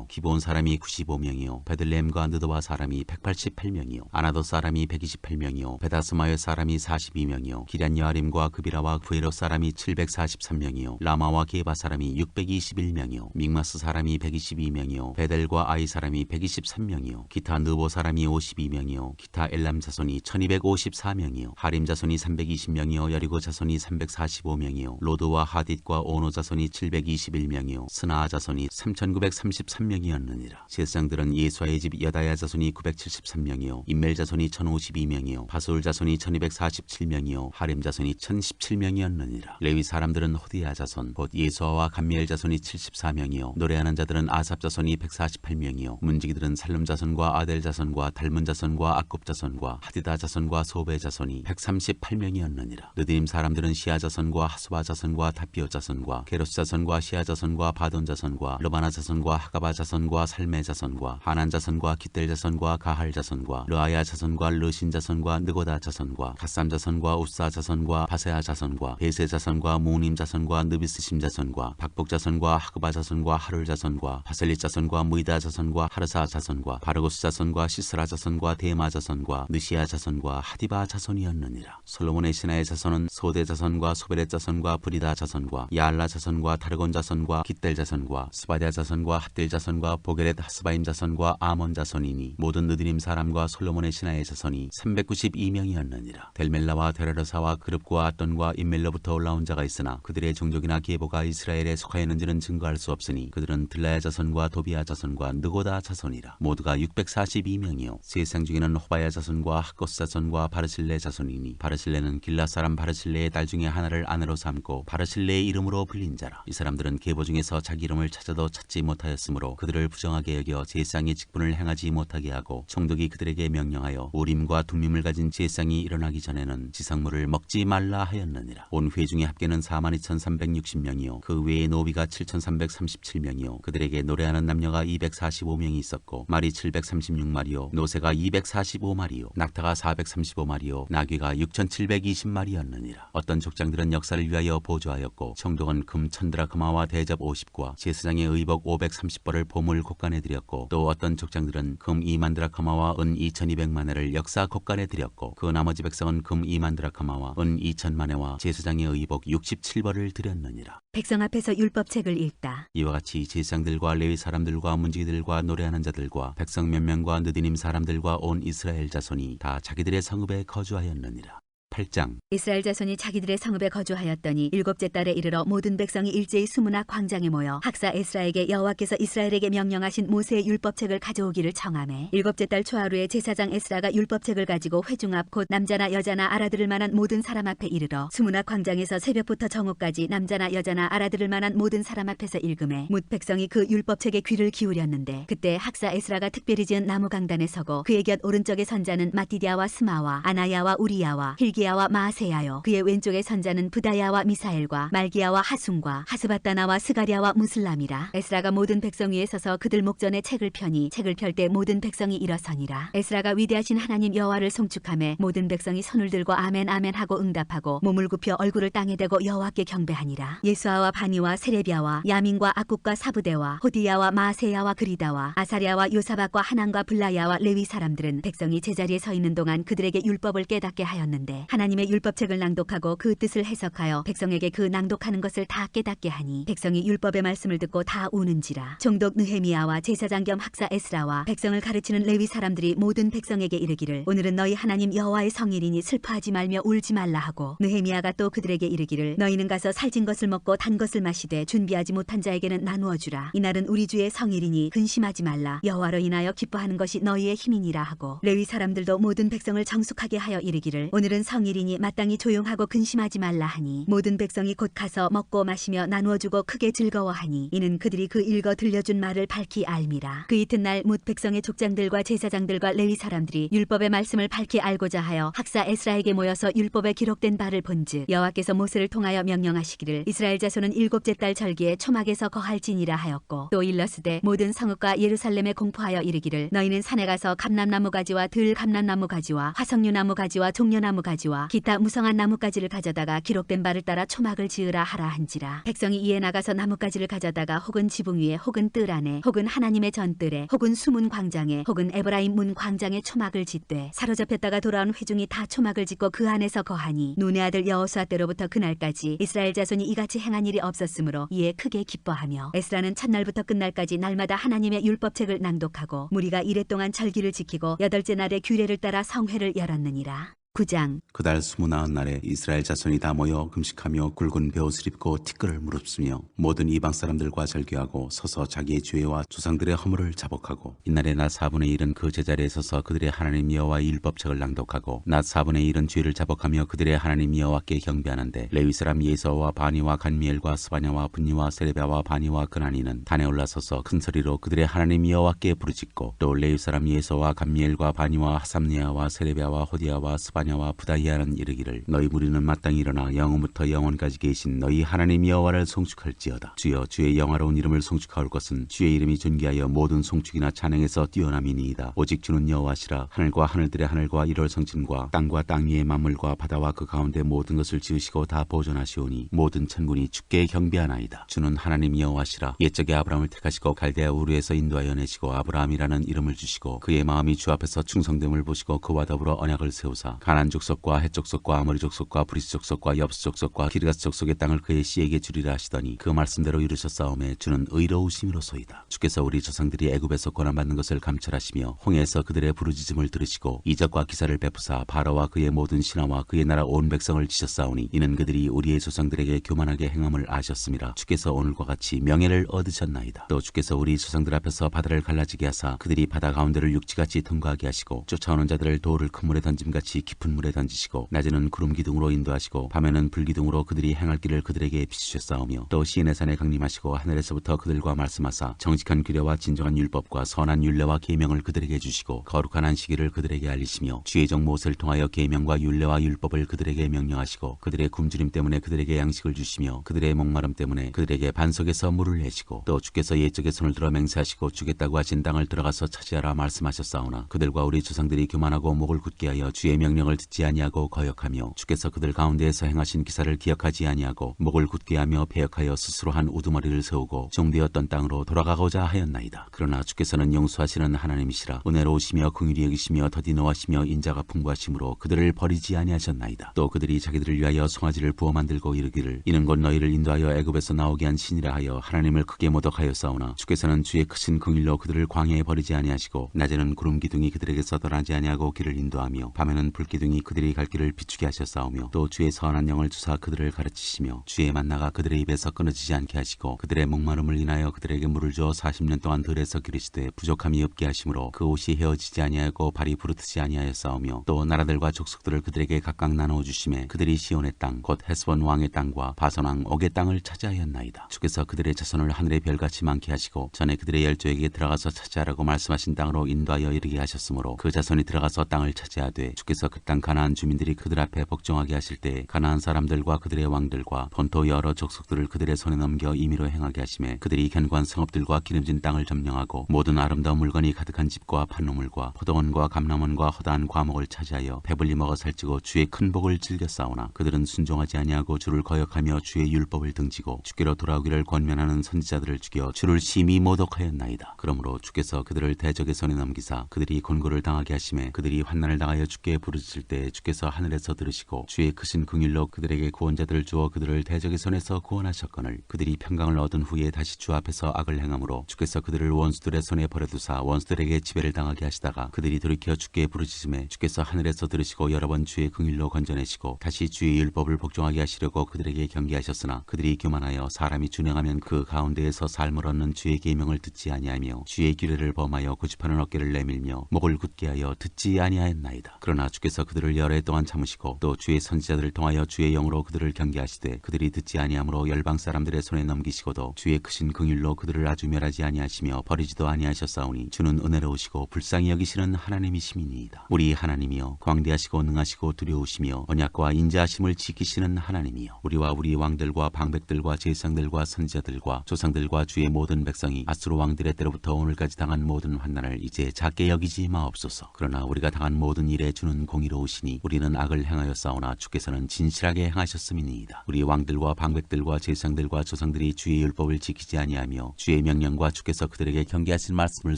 기브온 사람이 95명이요 베들레헴과 느도와 사람이 188명이요 아나도 사람이 128명이요 베다스마의 사람이 42명이요 기럇 여아림과 그비라와 구에로 사람이 743명이요 라마와 게바 사람이 621명이요 믹마스 사람이 122명이요 베델과 아이 사람이 123명이요 기타 느보 사람이 52명이요 기타 엘람 자손이 1254명이요 하림 자손이 320명이요 여리고 자손이 345명이요 로드와 하딧과 오노 자손이 721명이요 스나아 자손이 3933명이었느니라. 제사장들은 예수아의 집 여다야 자손이 973명이요 인멜 자손이 1052명이요 바솔 자손이 1247명이요 하림 자손이 1017명이었느니라. 레위 사람들은 호디야 자손 곧 예수아와 감미엘 자손이 74명이요 노래하는 자들은 아삽 자손이 148명이요 문지기들은 살룸 자손과 아델 자손과 달문 자손과 악곱 자손과 하디다 자손과 소베 자손이 138명이었느니라. 느드임 사람들은 시아 자손과 하수바 자손과 다비오 자손과 게로스 자손과 시아 자손과 바돈 자손과 르바나 자손과 하가바 자손과 살메 자손과 하난 자손과 기델 자손과 가할 자손과 르아야 자손과 르신 자손과 느고다 자손과 가삼 자손과 우사 자손과 바세아 자손과 베세 자손과 무님 자손과 느비스심 자손과 박복 자손과 하그바 자손과 하룰 자손과 바셀리 자손과 무이다 자손과 하르사 자손과 바르고스 자손과 시스라 자손과 데마 자손과 느시아 자손과 하디바 자손이었느니라. 솔로몬의 신하의 자손은 소대 자손과 소베렛 자손과 브리다 자손과 야알라 자손과 다르곤 자손과 깃델 자손과 스바랴 자손과 핫딜 자손과 보게렛 하스바임 자손과 아몬 자손이니 모든 느드림 사람과 솔로몬의 신하의 자손이 392명이었느니라. 델멜라와 데라르사와 그룹과 아돈과 인멜로부터 올라온 자가 있으나 그들의 종족이나 계보가 이스라엘에 속하였는지는 증거할 수 없으니 그들은 들라야 자손과 도비야 자손과 느고다 자손이라. 모두가 642명이요 세상 중에는 호바야 자손과 하코스 자손과 바르실레 자손이니 바르실레는 길라 사람 바르실레의 딸 중에 하나를 아내로 삼고 바르실레의 이름으로 불린 자라. 이 사람들은 계보 중에서 자기 이름을 찾아도 찾지 못하였으므로 그들을 부정하게 여겨 제사장의 직분을 행하지 못하게 하고 총독이 그들에게 명령하여 우림과 둠밈을 가진 제사장이 일어나기 전에는 지상물을 먹지 말라 하였느니라. 온 회중의 합계는 42,360명이요 그 외에 노비가 7,337명이요 그들에게 노래하는 남녀가 245명이 있었고 말이 736마리요 노새가 245마리요 낙타가 435마리요 나귀가 6,720마리였느니라. 어떤 족장들은 역사를 위하여 보조하였고 총독은 금 1000드라크마와 대접 50과 제사장의 의복 230벌을 보물 곡간에 드렸고 또 어떤 족장들은 금 2만 드라카마와 은 2200만회를 역사 곡간에 드렸고 그 나머지 백성은 금 2만 드라카마와 은 2000만회와 제사장의 의복 67벌을 드렸느니라. 백성 앞에서 율법책을 읽다. 이와 같이 제사장들과 레위 사람들과 문지기들과 노래하는 자들과 백성 몇 명과 느디님 사람들과 온 이스라엘 자손이 다 자기들의 성읍에 거주하였느니라. 8장. 이스라엘 자손이 자기들의 성읍에 거주하였더니 일곱째 달에 이르러 모든 백성이 일제히 수문학 광장에 모여 학사 에스라에게 여호와께서 이스라엘에게 명령하신 모세의 율법책을 가져오기를 청하매 일곱째 달 초하루에 제사장 에스라가 율법책을 가지고 회중 앞 곧 남자나 여자나 알아들을 만한 모든 사람 앞에 이르러 수문학 광장에서 새벽부터 정오까지 남자나 여자나 알아들을 만한 모든 사람 앞에서 읽음에 뭇 백성이 그 율법책에 귀를 기울였는데 그때 학사 에스라가 특별히 지은 나무 강단에 서고 그의 곁 오른쪽에 선자는 마띠디아와 스마와 아나야와 우리야와 hil기야와 마아세야요 그의 왼쪽에 선자는 부다야와 미사엘과 말기야와 하순과 하스바다나와 스가랴와 무슬람이라. 에스라가 모든 백성 위에 서서 그들 목전에 책을 펴니 책을 펼 때 모든 백성이 일어서니라. 에스라가 위대하신 하나님 여호와를 송축하며 모든 백성이 손을 들고 아멘 아멘 하고 응답하고 몸을 굽혀 얼굴을 땅에 대고 여호와께 경배하니라. 예수아와 바니와 세레비아와 야민과 악국과 사부대와 호디야와 마아세야와 그리다와 아사랴와 요사박과 하난과 블라야와 레위 사람들은 백성이 제자리에 서 있는 동안 그들에게 율법을 깨닫게 하였는데 하나님의 율법책을 낭독하고 그 뜻을 해석하여 백성에게 그 낭독하는 것을 다 깨닫게 하니 백성이 율법의 말씀을 듣고 다 우는지라. 총독 느헤미야와 제사장 겸 학사 에스라와 백성을 가르치는 레위 사람들이 모든 백성에게 이르기를 오늘은 너희 하나님 여호와의 성일이니 슬퍼하지 말며 울지 말라 하고 느헤미야가 또 그들에게 이르기를 너희는 가서 살진 것을 먹고 단 것을 마시되 준비하지 못한 자에게는 나누어 주라. 이날은 우리 주의 성일이니 근심하지 말라. 여호와로 인하여 기뻐하는 것이 너희의 힘이니라 하고 레위 사람들도 모든 백성을 정숙하게 하여 이르기를 오늘은 성일이니 마땅히 조용하고 근심하지 말라 하니 모든 백성이 곧 가서 먹고 마시며 나누어 주고 크게 즐거워하니 이는 그들이 그 읽어 들려준 말을 밝히 알미라. 그 이튿날 뭇 백성의 족장들과 제사장들과 레위 사람들이 율법의 말씀을 밝히 알고자 하여 학사 에스라에게 모여서 율법에 기록된 바를 본즉 여호와께서 모세를 통하여 명령하시기를 이스라엘 자손은 일곱째 달 절기에 초막에서 거할지니라 하였고 또 일러스되 모든 성읍과 예루살렘에 공포하여 이르기를 너희는 산에 가서 감람나무 가지와 들 감람나무 가지와 화석류나무 가지와 종려나무 가지와 기타 무성한 나뭇가지를 가져다가 기록된 바를 따라 초막을 지으라 하라 한지라. 백성이 이에 나가서 나뭇가지를 가져다가 혹은 지붕 위에 혹은 뜰 안에 혹은 하나님의 전뜰에 혹은 수문 광장에 혹은 에브라임 문 광장에 초막을 짓되 사로잡혔다가 돌아온 회중이 다 초막을 짓고 그 안에서 거하니 눈의 아들 여호수아 때로부터 그날까지 이스라엘 자손이 이같이 행한 일이 없었으므로 이에 크게 기뻐하며 에스라는 첫날부터 끝날까지 날마다 하나님의 율법책을 낭독하고 무리가 이레 동안 절기를 지키고 여덟째 날에 규례를 따라 성회를 열었느니라. 9장. 그달 29날에 이스라엘 자손이 다 모여 금식하며 굵은 베옷을 입고 티끌을 무릅쓰며 모든 이방 사람들과 절개하고 서서 자기의 죄와 조상들의 허물을 자복하고 이날에 낮 4분의 1은 그 제자리에 서서 그들의 하나님 여호와의 율법책을 낭독하고 낮 4분의 1은 죄를 자복하며 그들의 하나님 여호와께 경배하는데 레위 사람 예서와 바니와 간미엘과 스바냐와 분니와 세레비아와 바니와 그나니는 단에 올라서서 큰 소리로 그들의 하나님 여호와께 부르짖고 또 레위 사람 예서와 간미엘과 바니와 하삼니아와 세레비아와 호디아와 스바냐 와 부다히아는 이르기를 너희 무리는 마땅히 일어나 영원부터 영원까지 계신 너희 하나님 여호와를 송축할지어다. 주여 주의 영화로운 이름을 송축하올 것은 주의 이름이 존귀하여 모든 송축이나 찬양에서 뛰어남이니이다. 오직 주는 여호와시라. 하늘과 하늘들의 하늘과 일월 성진과 땅과 땅 위의 만물과 바다와 그 가운데 모든 것을 지으시고 다 보존하시오니 모든 천군이 주께 경배하나이다. 주는 하나님 여호와시라. 옛적에 아브라함을 택하시고 갈대아 우르에서 인도하여 내시고 아브라함이라는 이름을 주시고 그의 마음이 주 앞에서 충성됨을 보시고 그와 더불어 언약을 세우사 가나안 족속과 헷 족속과 아모리 족속과 브리스 족속과 엽스 족속과 기르가스 족속의 땅을 그의 씨에게 주리라 하시더니 그 말씀대로 이루셨사오매 주는 의로우심이로소이다. 주께서 우리 조상들이 애굽에서 고난받는 것을 감찰하시며 홍해에서 그들의 부르짖음을 들으시고 이적과 기사를 베푸사 바로와 그의 모든 신하와 그의 나라 온 백성을 지셨사오니 이는 그들이 우리의 조상들에게 교만하게 행함을 아셨음이라. 주께서 오늘과 같이 명예를 얻으셨나이다. 또 주께서 우리 조상들 앞에서 바다를 갈라지게 하사 그들이 바다 가운데를 육지같이 통과하게 하시고 쫓아오는 자들을 돌을 큰 물에 던짐같이 깊은 물에 던지시고 낮에는 구름 기둥으로 인도하시고 밤에는 불 기둥으로 그들이 행할 길을 그들에게 비추셨사오며 또 시인의 산에 강림하시고 하늘에서부터 그들과 말씀하사 정직한 규례와 진정한 율법과 선한 율례와 계명을 그들에게 주시고 거룩한 안식일을 그들에게 알리시며 주의 종 모세를 통하여 계명과 율례와 율법을 그들에게 명령하시고 그들의 굶주림 때문에 그들에게 양식을 주시며 그들의 목마름 때문에 그들에게 반석에서 물을 내시고 또 주께서 옛적에 손을 들어 맹세하시고 주겠다고 하신 땅을 들어가서 차지하라 말씀하셨사오나 그들과 우리 조상들이 교만하고 목을 굳게 하여 주의 명령을 명령을 듣지 아니하고 거역하며 주께서 그들 가운데에서 행하신 기사를 기억하지 아니하고 목을 굳게 하며 배역하여 스스로 한 우두머리를 세우고 종되었던 땅으로 돌아가고자 하였나이다. 그러나 주께서는 용서하시는 하나님이시라 은혜로우시며 긍휼히 여기시며 더디 노하시며 인자가 풍부하심으로 그들을 버리지 아니하셨나이다. 또 그들이 자기들을 위하여 송아지를 부어 만들고 이르기를 이는 곧 너희를 인도하여 애굽에서 나오게 한 신이라 하여 하나님을 크게 모독하였사오나 주께서는 주의 크신 긍휼로 그들을 광야에 버리지 아니하시고 낮에는 구름 기둥이 그들에게서 떠나지 아니하고 길을 인도하며 밤에는 불 기둥이 그들이 갈 길을 비추게 하셨사오며 또 주의 선한 영을 주사 그들을 가르치시며 주의 만나가 그들의 입에서 끊어지지 않게 하시고 그들의 목마름을 인하여 그들에게 물을 주어 40년 동안 들에서 기르시되 부족함이 없게 하심으로 그 옷이 헤어지지 아니하고 발이 부르트지 아니하였사오며 또 나라들과 족속들을 그들에게 각각 나누어 주심에 그들이 시온의 땅 곧 헤스본 왕의 땅과 바선 왕 옥의 땅을 차지하였나이다. 주께서 그들의 자손을 하늘의 별같이 많게 하시고 전에 그들의 열조에게 들어가서 차지하라고 말씀하신 땅으로 인도하여 이르게 하셨으므로 그 자손이 들어가서 땅을 차지하되 주께서 그 땅 가나안 주민들이 그들 앞에 복종하게 하실 때에 가나안 사람들과 그들의 왕들과 본토 여러 족속들을 그들의 손에 넘겨 임의로 행하게 하심에 그들이 견고한 성읍들과 기름진 땅을 점령하고 모든 아름다운 물건이 가득한 집과 판로물과 포도원과 감람원과 허다한 과목을 차지하여 배불리 먹어 살찌고 주의 큰 복을 즐겨 싸우나 그들은 순종하지 아니하고 주를 거역하며 주의 율법을 등지고 주께로 돌아오기를 권면하는 선지자들을 죽여 주를 심히 모독하였나이다. 그러므로 주께서 그들을 대적의 손에 넘기사 그들이 곤고를 당하게 하심에 그들이 환난을 당하여 주께 부르짖을 때 주께서 하늘에서 들으시고 주의 크신 긍휼로 그들에게 구원자들을 주어 그들을 대적의 손에서 구원하셨거늘 그들이 평강을 얻은 후에 다시 주 앞에서 악을 행함으로 주께서 그들을 원수들의 손에 버려두사 원수들에게 지배를 당하게 하시다가 그들이 돌이켜 주께 부르짖음에 주께서 하늘에서 들으시고 여러 번 주의 긍휼로 건져내시고 다시 주의 율법을 복종하게 하시려고 그들에게 경계하셨으나 그들이 교만하여 사람이 준행하면 그 가운데에서 삶을 얻는 주의 계명을 듣지 아니하며 주의 규례를 범하여 고집하는 어깨를 내밀며 목을 굳게 하여 듣지 아니하였나이다. 그러나 주께서 그들을 열애 동안 참으시고 또 주의 선지자들을 통하여 주의 영으로 그들을 경계하시되 그들이 듣지 아니하므로 열방 사람들의 손에 넘기시고도 주의 크신 긍휼로 그들을 아주 멸하지 아니하시며 버리지도 아니하셨사오니 주는 은혜로우시고 불쌍히 여기시는 하나님이시니이다. 우리 하나님이여 광대하시고 능하시고 두려우시며 언약과 인자하심을 지키시는 하나님이여 우리와 우리 왕들과 방백들과 제사장들과 선지자들과 조상들과 주의 모든 백성이 아수르 왕들의 때로부터 오늘까지 당한 모든 환난을 이제 작게 여기지 마옵소서. 그러나 우리가 당한 모든 일에 주는 공의로우시니 우리는 악을 행하였사오나 주께서는 진실하게 행하셨음이니이다. 우리 왕들과 방백들과 제사장들과 조상들이 주의 율법을 지키지 아니하며 주의 명령과 주께서 그들에게 경계하신 말씀을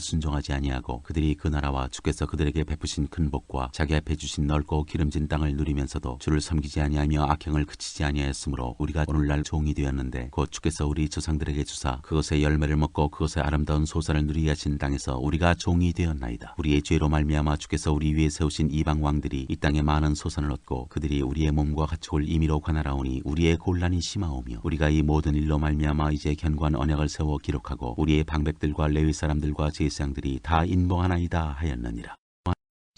순종하지 아니하고 그들이 그 나라와 주께서 그들에게 베푸신 큰 복과 자기 앞에 주신 넓고 기름진 땅을 누리면서도 주를 섬기지 아니하며 악행을 그치지 아니하였으므로 우리가 오늘날 종이 되었는데 곧 주께서 우리 조상들에게 주사 그것의 열매를 먹고 그것의 아름다운 소산을 누리게 하신 땅에서 우리가 종이 되었나이다. 우리의 죄로 말미암아 주께서 우리 위에 세우신 이방 왕들이 이 땅에 많은 소산을 얻고 그들이 우리의 몸과 가축을 임의로 관할하오니 우리의 곤란이 심하오며 우리가 이 모든 일로 말미암아 이제 견고한 언약을 세워 기록하고 우리의 방백들과 레위 사람들과 제사장들이 다 인봉하나이다 하였느니라.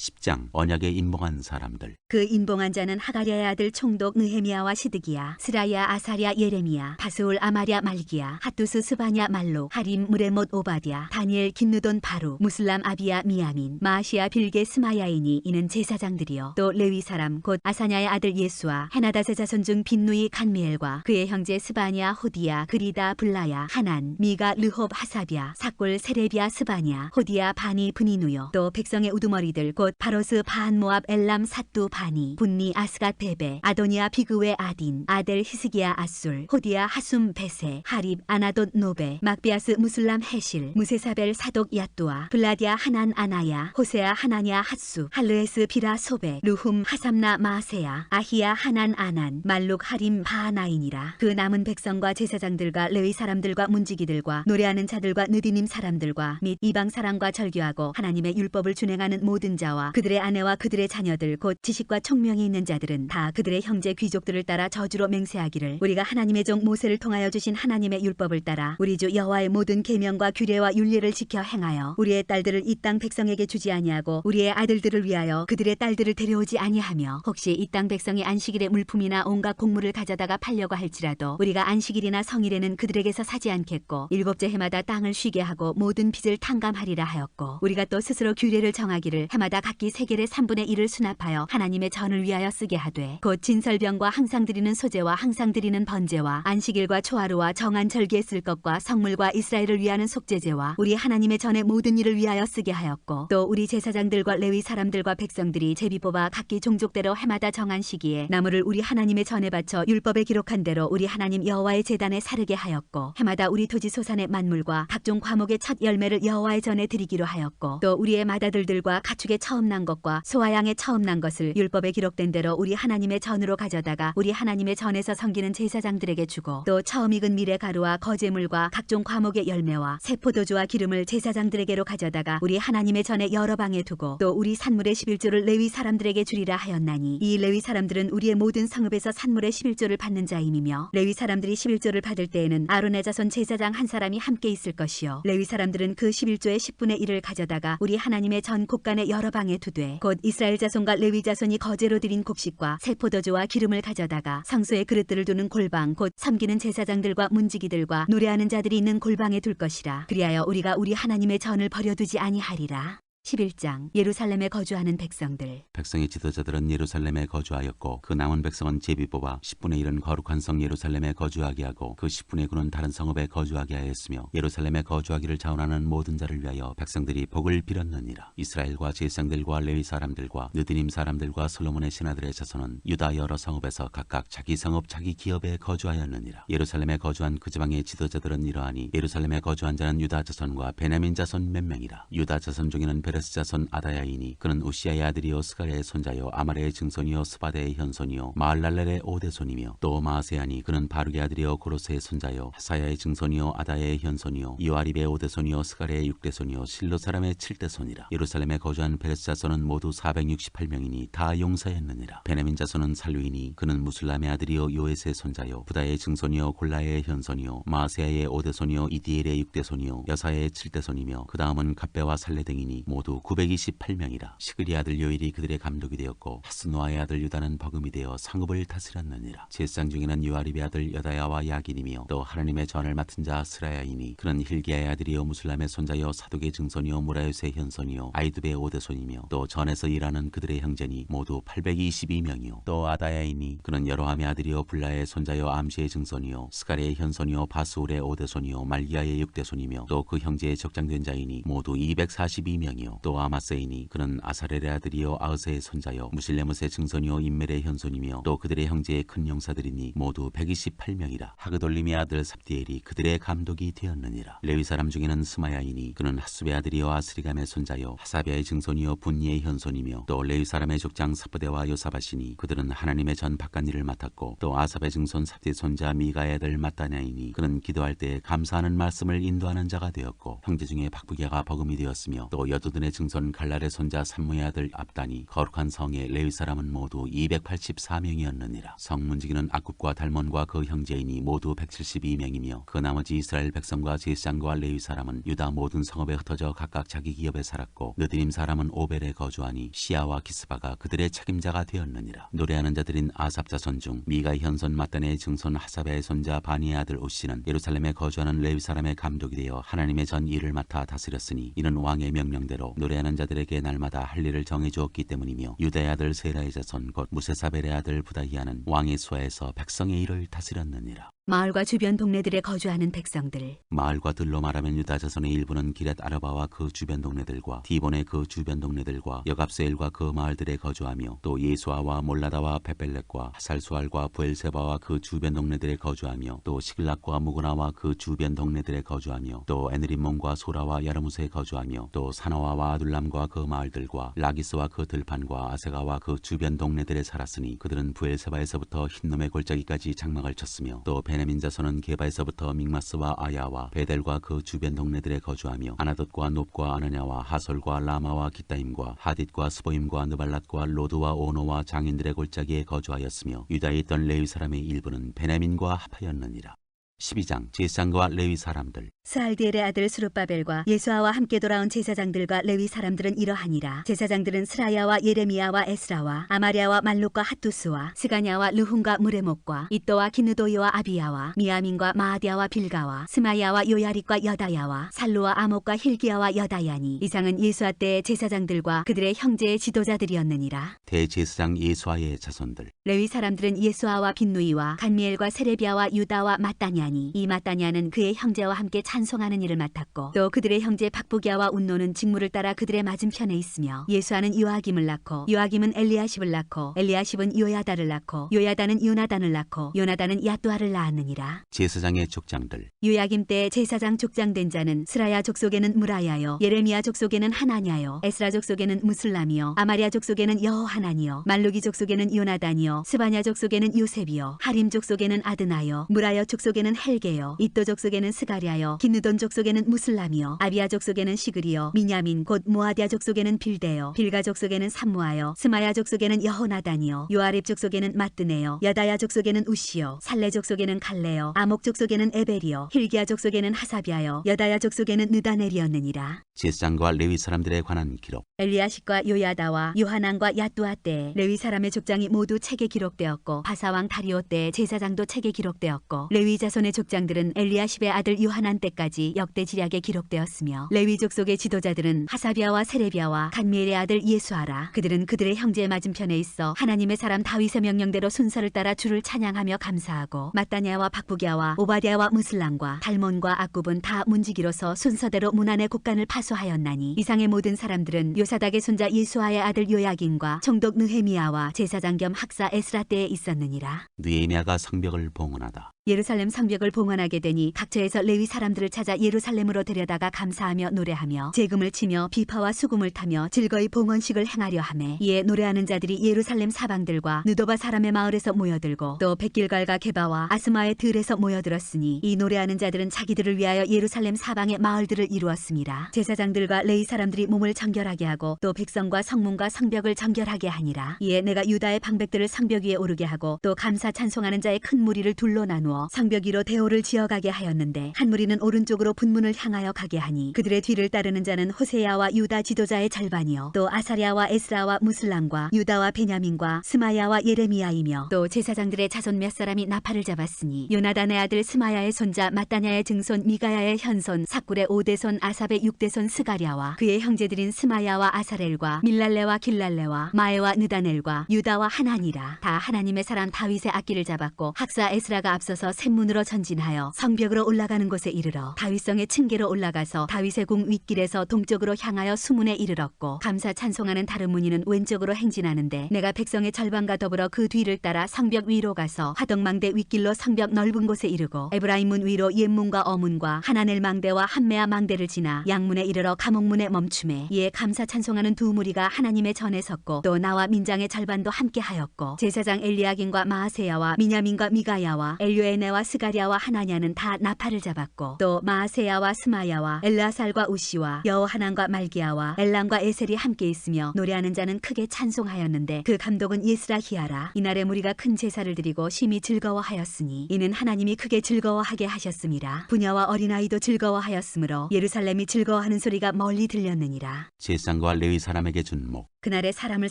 10장 언약에 인봉한 사람들. 그 인봉한 자는 하가랴의 아들 총독 느헤미야와 시드기야, 스라야, 아사랴, 예레미야, 바스올, 아마랴, 말기야, 핫두스, 스바냐, 말록, 하림, 무레못, 오바댜, 다니엘, 긴누돈, 바루, 무슬람, 아비야, 미야민, 마시아, 빌게, 스마야이니 이는 제사장들이요. 또 레위 사람 곧 아사냐의 아들 예수와 헤나닷의 자손 중 빈누이, 간미엘과 그의 형제 스바냐, 호디야, 그리다, 블라야, 하난, 미가, 르홉, 하사비야, 사골, 세레비야, 스바냐, 호디야, 바니, 브니누요. 또 백성의 우두머리들 곧 바로스, 반, 모압, 엘람, 사뚜, 바니, 분니, 아스갓, 베베, 아도니아, 비그웨, 아딘, 아델, 히스기야, 아술, 호디야, 하숨, 베세, 하립, 아나돗, 노베, 막비아스, 무슬람, 헤실, 무세사벨, 사독, 야뚜아, 블라디아, 하난, 아나야, 호세아, 하나냐, 핫수, 할르에스, 비라, 소베, 루훔, 하삼나, 마세야, 아히야, 하난, 아난, 말룩, 하림, 바하나이니라. 그 남은 백성과 제사장들과 레위 사람들과 문지기들과 노래하는 자들과 느디님 사람들과 및 이방 사람과 절규하고 하나님의 율법을 준행하는 모든 자와 그들의 아내와 그들의 자녀들 곧 지식과 총명이 있는 자들은 다 그들의 형제 귀족들을 따라 저주로 맹세하기를 우리가 하나님의 종 모세를 통하여 주신 하나님의 율법을 따라 우리 주 여호와의 모든 계명과 규례와 윤례를 지켜 행하여 우리의 딸들을 이 땅 백성에게 주지 아니하고 우리의 아들들을 위하여 그들의 딸들을 데려오지 아니하며 혹시 이 땅 백성이 안식일에 물품이나 온갖 곡물을 가져다가 팔려고 할지라도 우리가 안식일이나 성일에는 그들에게서 사지 않겠고 일곱째 해마다 땅을 쉬게 하고 모든 빚을 탕감하리라 하였고 우리가 또 스스로 규례를 정하기를 해마다 각기 세겔의 3분의 1을 수납하여 하나님의 전을 위하여 쓰게 하되 곧 진설병과 항상 드리는 소제와 항상 드리는 번제와 안식일과 초하루와 정한 절기에 쓸 것과 성물과 이스라엘을 위하는 속죄제와 우리 하나님의 전의 모든 일을 위하여 쓰게 하였고 또 우리 제사장들과 레위 사람들과 백성들이 제비 뽑아 각기 종족대로 해마다 정한 시기에 나무를 우리 하나님의 전에 바쳐 율법에 기록한 대로 우리 하나님 여호와의 제단에 사르게 하였고 해마다 우리 토지 소산의 만물과 각종 과목의 첫 열매를 여호와의 전에 드리기로 하였고 또 우리의 맏아들들과 가축의 처음 난 것과 소와 양의 처음 난 것을 율법에 기록된 대로 우리 하나님의 전으로 가져다가 우리 하나님의 전에서 섬기는 제사장들에게 주고 또 처음 익은 밀의 가루와 거제물과 각종 과목의 열매와 새 포도주와 기름을 제사장들에게로 가져다가 우리 하나님의 전에 여러 방에 두고 또 우리 산물의 11조를 레위 사람들에게 주리라 하였나니 이 레위 사람들은 우리의 모든 성읍에서 산물의 11조를 받는 자임이며 레위 사람들이 11조를 받을 때에는 아론의 자손 제사장 한 사람이 함께 있을 것이요 레위 사람들은 그 11조의 10분의 1을 가져다가 우리 하나님의 전 곳간의 여러 방에 두되 곧 이스라엘 자손과 레위 자손이 거제로 드린 곡식과 새 포도주와 기름을 가져다가 성소의 그릇들을 두는 골방 곧 섬기는 제사장들과 문지기들과 노래하는 자들이 있는 골방에 둘 것이라. 그리하여 우리가 우리 하나님의 전을 버려두지 아니하리라. 11장 예루살렘에 거주하는 백성들. 백성의 지도자들은 예루살렘에 거주하였고 그 남은 백성은 제비 뽑아 10분의 1은 거룩한 성 예루살렘에 거주하게 하고 그 10분의 9는 다른 성읍에 거주하게 하였으며 예루살렘에 거주하기를 자원하는 모든 자를 위하여 백성들이 복을 빌었느니라. 이스라엘과 제사장들과 레위 사람들과 느디님 사람들과 솔로몬의 신하들의 자손은 유다 여러 성읍에서 각각 자기 성읍 자기 기업에 거주하였느니라. 예루살렘에 거주한 그 지방의 지도자들은 이러하니 예루살렘에 거주한 자는 유다 자손과 베냐민 자손 몇 명이라. 유다 자손 중에는 베레스 자손 아다야이니 그는 우시아의 아들이요 스가랴의 손자요 아말의 증손이요 스바데의 현손이요 마알랄렐의 오대손이며 또 마아세아니 그는 바룩의 아들이요 고로스의 손자요 하사야의 증손이요 아다야의 현손이요 요아립의 오대손이요 스가랴의 육대손이요 실로 사람의 칠대손이라. 예루살렘에 거주한 베레스 자손은 모두 468명이니 다 용사였느니라. 베냐민 자손은 살루이니 그는 무술람의 아들이요 요에스의 손자요 부다의 증손이요 골라의 현손이요 마아세아의 오대손이요 이디엘의 육대손이요 여사의 칠대손이며 그 다음은 갑배와 살레 등이니 모두 928명이라. 시그리 아들 요일이 그들의 감독이 되었고 하스노아의 아들 유다는 버금이 되어 상읍을 다스렸느니라. 제사장 중에는 요아립의 아들 여다야와 야긴이며 또 하나님의 전을 맡은 자 스라야이니 그는 힐기야의 아들이요 무술람의 손자요 사독의 증손이요 무라요스의 현손이요 아이두베의 오대손이며 또 전에서 일하는 그들의 형제니 모두 822명이요 또 아다야이니 그는 여로함의 아들이요 불라의 손자요 암시의 증손이요 스가랴의 현손이요 바스울의 오대손이요 말기야의 육대손이며 또 그 형제의 적장된 자이니 모두 242명이요 또 아마세이니 그는 아사렐의 아들이요 아으세의 손자요 무실레무스의 증손이요 인멜의 현손이며 또 그들의 형제의 큰 용사들이니 모두 128명이라. 하그돌림의 아들 삽디엘이 그들의 감독이 되었느니라. 레위 사람 중에는 스마야이니 그는 하수베의 아들이요 아스리감의 손자요 하사비아의 증손이요 분니의 현손이며 또 레위 사람의 족장 사부대와 요사바시니 그들은 하나님의 전 바깥일을 맡았고 또 아삽의 증손 삽디 손자 미가의 아들 마따냐이니 그는 기도할 때 감사하는 말씀을 인도하는 자가 되었고 형제 중에 박부기아가 버금이 되었으며 또 여두둔의 증손 갈랄의 손자 삼무의 아들 압단이 거룩한 성의 레위 사람은 모두 284명이었느니라. 성문지기는 악굽과 달몬과 그 형제이니 모두 172명이며 그 나머지 이스라엘 백성과 제사장과 레위 사람은 유다 모든 성읍에 흩어져 각각 자기 기업에 살았고 느드림 사람은 오벨에 거주하니 시아와 기스바가 그들의 책임자가 되었느니라. 노래하는 자들인 아삽 자손 중 미가 현손 마따네의 증손 하사베의 손자 바니의 아들 오씨는 예루살렘에 거주하는 레위 사람의 감독이 되어 하나님의 전 일을 맡아 다스렸으니 이는 왕의 명령대로 노래하는 자들에게 날마다 할 일을 정해주었기 때문이며 유다의 아들 세라의 자손 곧 무세사벨의 아들 부다히아는 왕의 수하에서 백성의 일을 다스렸느니라. 마을과 주변 동네들에 거주하는 백성들. 마을과 들로 말하면 유다 자손의 일부는 기럇 아르바와 그 주변 동네들과 디본의 그 주변 동네들과 여갑세엘과 그 마을들에 거주하며 또 예수아와 몰라다와 베벨렉과 하살수알과 부엘세바와 그 주변 동네들에 거주하며 또 시글락과 무구나와 그 주변 동네들에 거주하며 또 에느림몬과 소라와 야르무스에 거주하며 또 사나와와 아둘람과 그 마을들과 라기스와 그 들판과 아세가와 그 주변 동네들에 살았으니 그들은 부엘세바에서부터 흰놈의 골짜기까지 장막을 쳤으며 또 베냐민 자손은 게바에서부터 믹마스와 아야와 베델과 그 주변 동네들에 거주하며 아나돗과 놉과 아느냐와 하솔과 라마와 기타임과 하딧과 스보임과 느발랏과 로드와 오노와 장인들의 골짜기에 거주하였으며 유다에 있던 레위 사람의 일부는 베냐민과 합하였느니라. 12장 제사장과 레위 사람들. 스알디엘의 아들 스룹바벨과 예수아와 함께 돌아온 제사장들과 레위 사람들은 이러하니라. 제사장들은 스라야와 예레미야와 에스라와 아마랴와 말룩과 핫두스와 스가냐와 르훔과 무레목과 이또와 기느도이와 아비야와 미야민과 마아디아와 빌가와 스마야와 요야릭과 여다야와 살루와 아목과 힐기야와 여다야니 이상은 예수아 때의 제사장들과 그들의 형제의 지도자들이었느니라. 대제사장 예수아의 자손들. 레위 사람들은 예수아와 빈누이와 간미엘과 세레비야와 유다와 마따냐니 이 마따냐는 그의 형제와 함께 찬송하는 일을 맡았고 또 그들의 형제 박부기야와 운노는 직무를 따라 그들의 맞은편에 있으며 예수아는 요아김을 낳고 요아김은 엘리야십을 낳고 엘리야십은 요야다를 낳고 요야다는 요나단을 낳고 요나단은 야뚜아를 낳았느니라. 제사장의 족장들. 요야김 때 제사장 족장된 자는 스라야 족속에는 무라야요 예레미야 족속에는 하나냐요 에스라 족속에는 무슬람이요 아마랴 족속에는 여호하나니요 말루기 족속에는 요나단이요 스바냐 족속에는 요셉이요 하림 족속에는 아드나요 무라여 족속에는 헬게요 이또 족속에는 스가랴요 기느돈 족속에는 무슬람이요 아비야 족속에는 시그리요 미냐민 곧 모아디아 족속에는 빌데요 빌가 족속에는 삼무아요 스마야 족속에는 여호나단이요 요아립 족속에는 마뜨네요 여다야 족속에는 우시요 살레 족속에는 갈레요 아목 족속에는 에벨이요 힐기야 족속에는 하사비아요 여다야 족속에는 느다넬이었느니라. 제사장과 레위 사람들에 관한 기록. 엘리야십과 요야다와 요하난과 야뚜아 때 레위 사람의 족장이 모두 책에 기록되었고 바사왕 다리오 때 제사장도 책에 기록되었고 레위 자손의 족장들은 엘리야십의 아들 요하난 때까지 역대 지략에 기록되었으며 레위 족속의 지도자들은 하사비아와 세레비아와 간미엘의 아들 예수아라. 그들은 그들의 형제의 맞은편에 있어 하나님의 사람 다윗의 명령대로 순서를 따라 주를 찬양하며 감사하고 마따냐와 박부기야와 오바댜와 무슬람과 달몬과 악굽은 다 문지기로서 순서대로 문안의 곡간을 파수하였나니 이상의 모든 사람들은 요사닥의 손자 예수아의 아들 요야긴과 총독 느헤미야와 제사장 겸 학사 에스라 때에 있었느니라. 느헤미야가 성벽을 봉헌하다. 예루살렘 성벽을 봉헌하게 되니 각처에서 레위 사람들을 찾아 예루살렘으로 데려다가 감사하며 노래하며 제금을 치며 비파와 수금을 타며 즐거이 봉헌식을 행하려 하매 이에 노래하는 자들이 예루살렘 사방들과 느도바 사람의 마을에서 모여들고 또 백길갈과 게바와 아스마의 들에서 모여들었으니 이 노래하는 자들은 자기들을 위하여 예루살렘 사방의 마을들을 이루었습니다. 제사장들과 레위 사람들이 몸을 정결하게 하고 또 백성과 성문과 성벽을 정결하게 하니라. 이에 내가 유다의 방백들을 성벽 위에 오르게 하고 또 감사 찬송하는 자의 큰 무리를 둘로 나누어 성벽 위로 대오를 지어가게 하였는데 한 무리는 오른쪽으로 분문을 향하여 가게 하니 그들의 뒤를 따르는 자는 호세야와 유다 지도자의 절반이요 또 아사랴와 에스라와 무슬람과 유다와 베냐민과 스마야와 예레미야이며 또 제사장들의 자손 몇 사람이 나팔을 잡았으니 요나단의 아들 스마야의 손자 마따냐의 증손 미가야의 현손 삭굴의 5대손 아삽의 6대손 스가랴와 그의 형제들인 스마야와 아사렐과 밀랄레와 길랄레와 마에와 느다넬과 유다와 하나니라. 다 하나님의 사람 다윗의 악기를 잡았고 학사 에스라가 앞서서 샘문으로 전진하여 성벽으로 올라가는 곳에 이르러 다윗성의 층계로 올라가서 다윗의 궁 윗길에서 동쪽으로 향하여 수문에 이르렀고 감사 찬송하는 다른 무늬는 왼쪽으로 행진하는데 내가 백성의 절반과 더불어 그 뒤를 따라 성벽 위로 가서 화덕망대 윗길로 성벽 넓은 곳에 이르고 에브라임 문 위로 옛문과 어문과 하나넬 망대와 한메아 망대를 지나 양문에 이르러 감옥문에 멈추매 이에 감사 찬송하는 두 무리가 하나님의 전에 섰고 또 나와 민장의 절반도 함께 하였고 제사장 엘리야긴과 마아세야와 미냐민과 미가야와 엘요에네와 스가랴와 하나냐는 다 나팔을 잡았고 또 마아세야와 스마야와 엘라살과 우시와 여호하난과 말기야와 엘람과 에셀이 함께 있으며 노래하는 자는 크게 찬송하였는데 그 감독은 예스라히야라. 이날에 무리가 큰 제사를 드리고 심히 즐거워하였으니 이는 하나님이 크게 즐거워하게 하셨음이라. 부녀와 어린아이도 즐거워하였으므로 예루살렘이 즐거워하는 소리가 멀리 들렸느니라. 제사장과 레위 사람에게 준 목. 그날에 사람을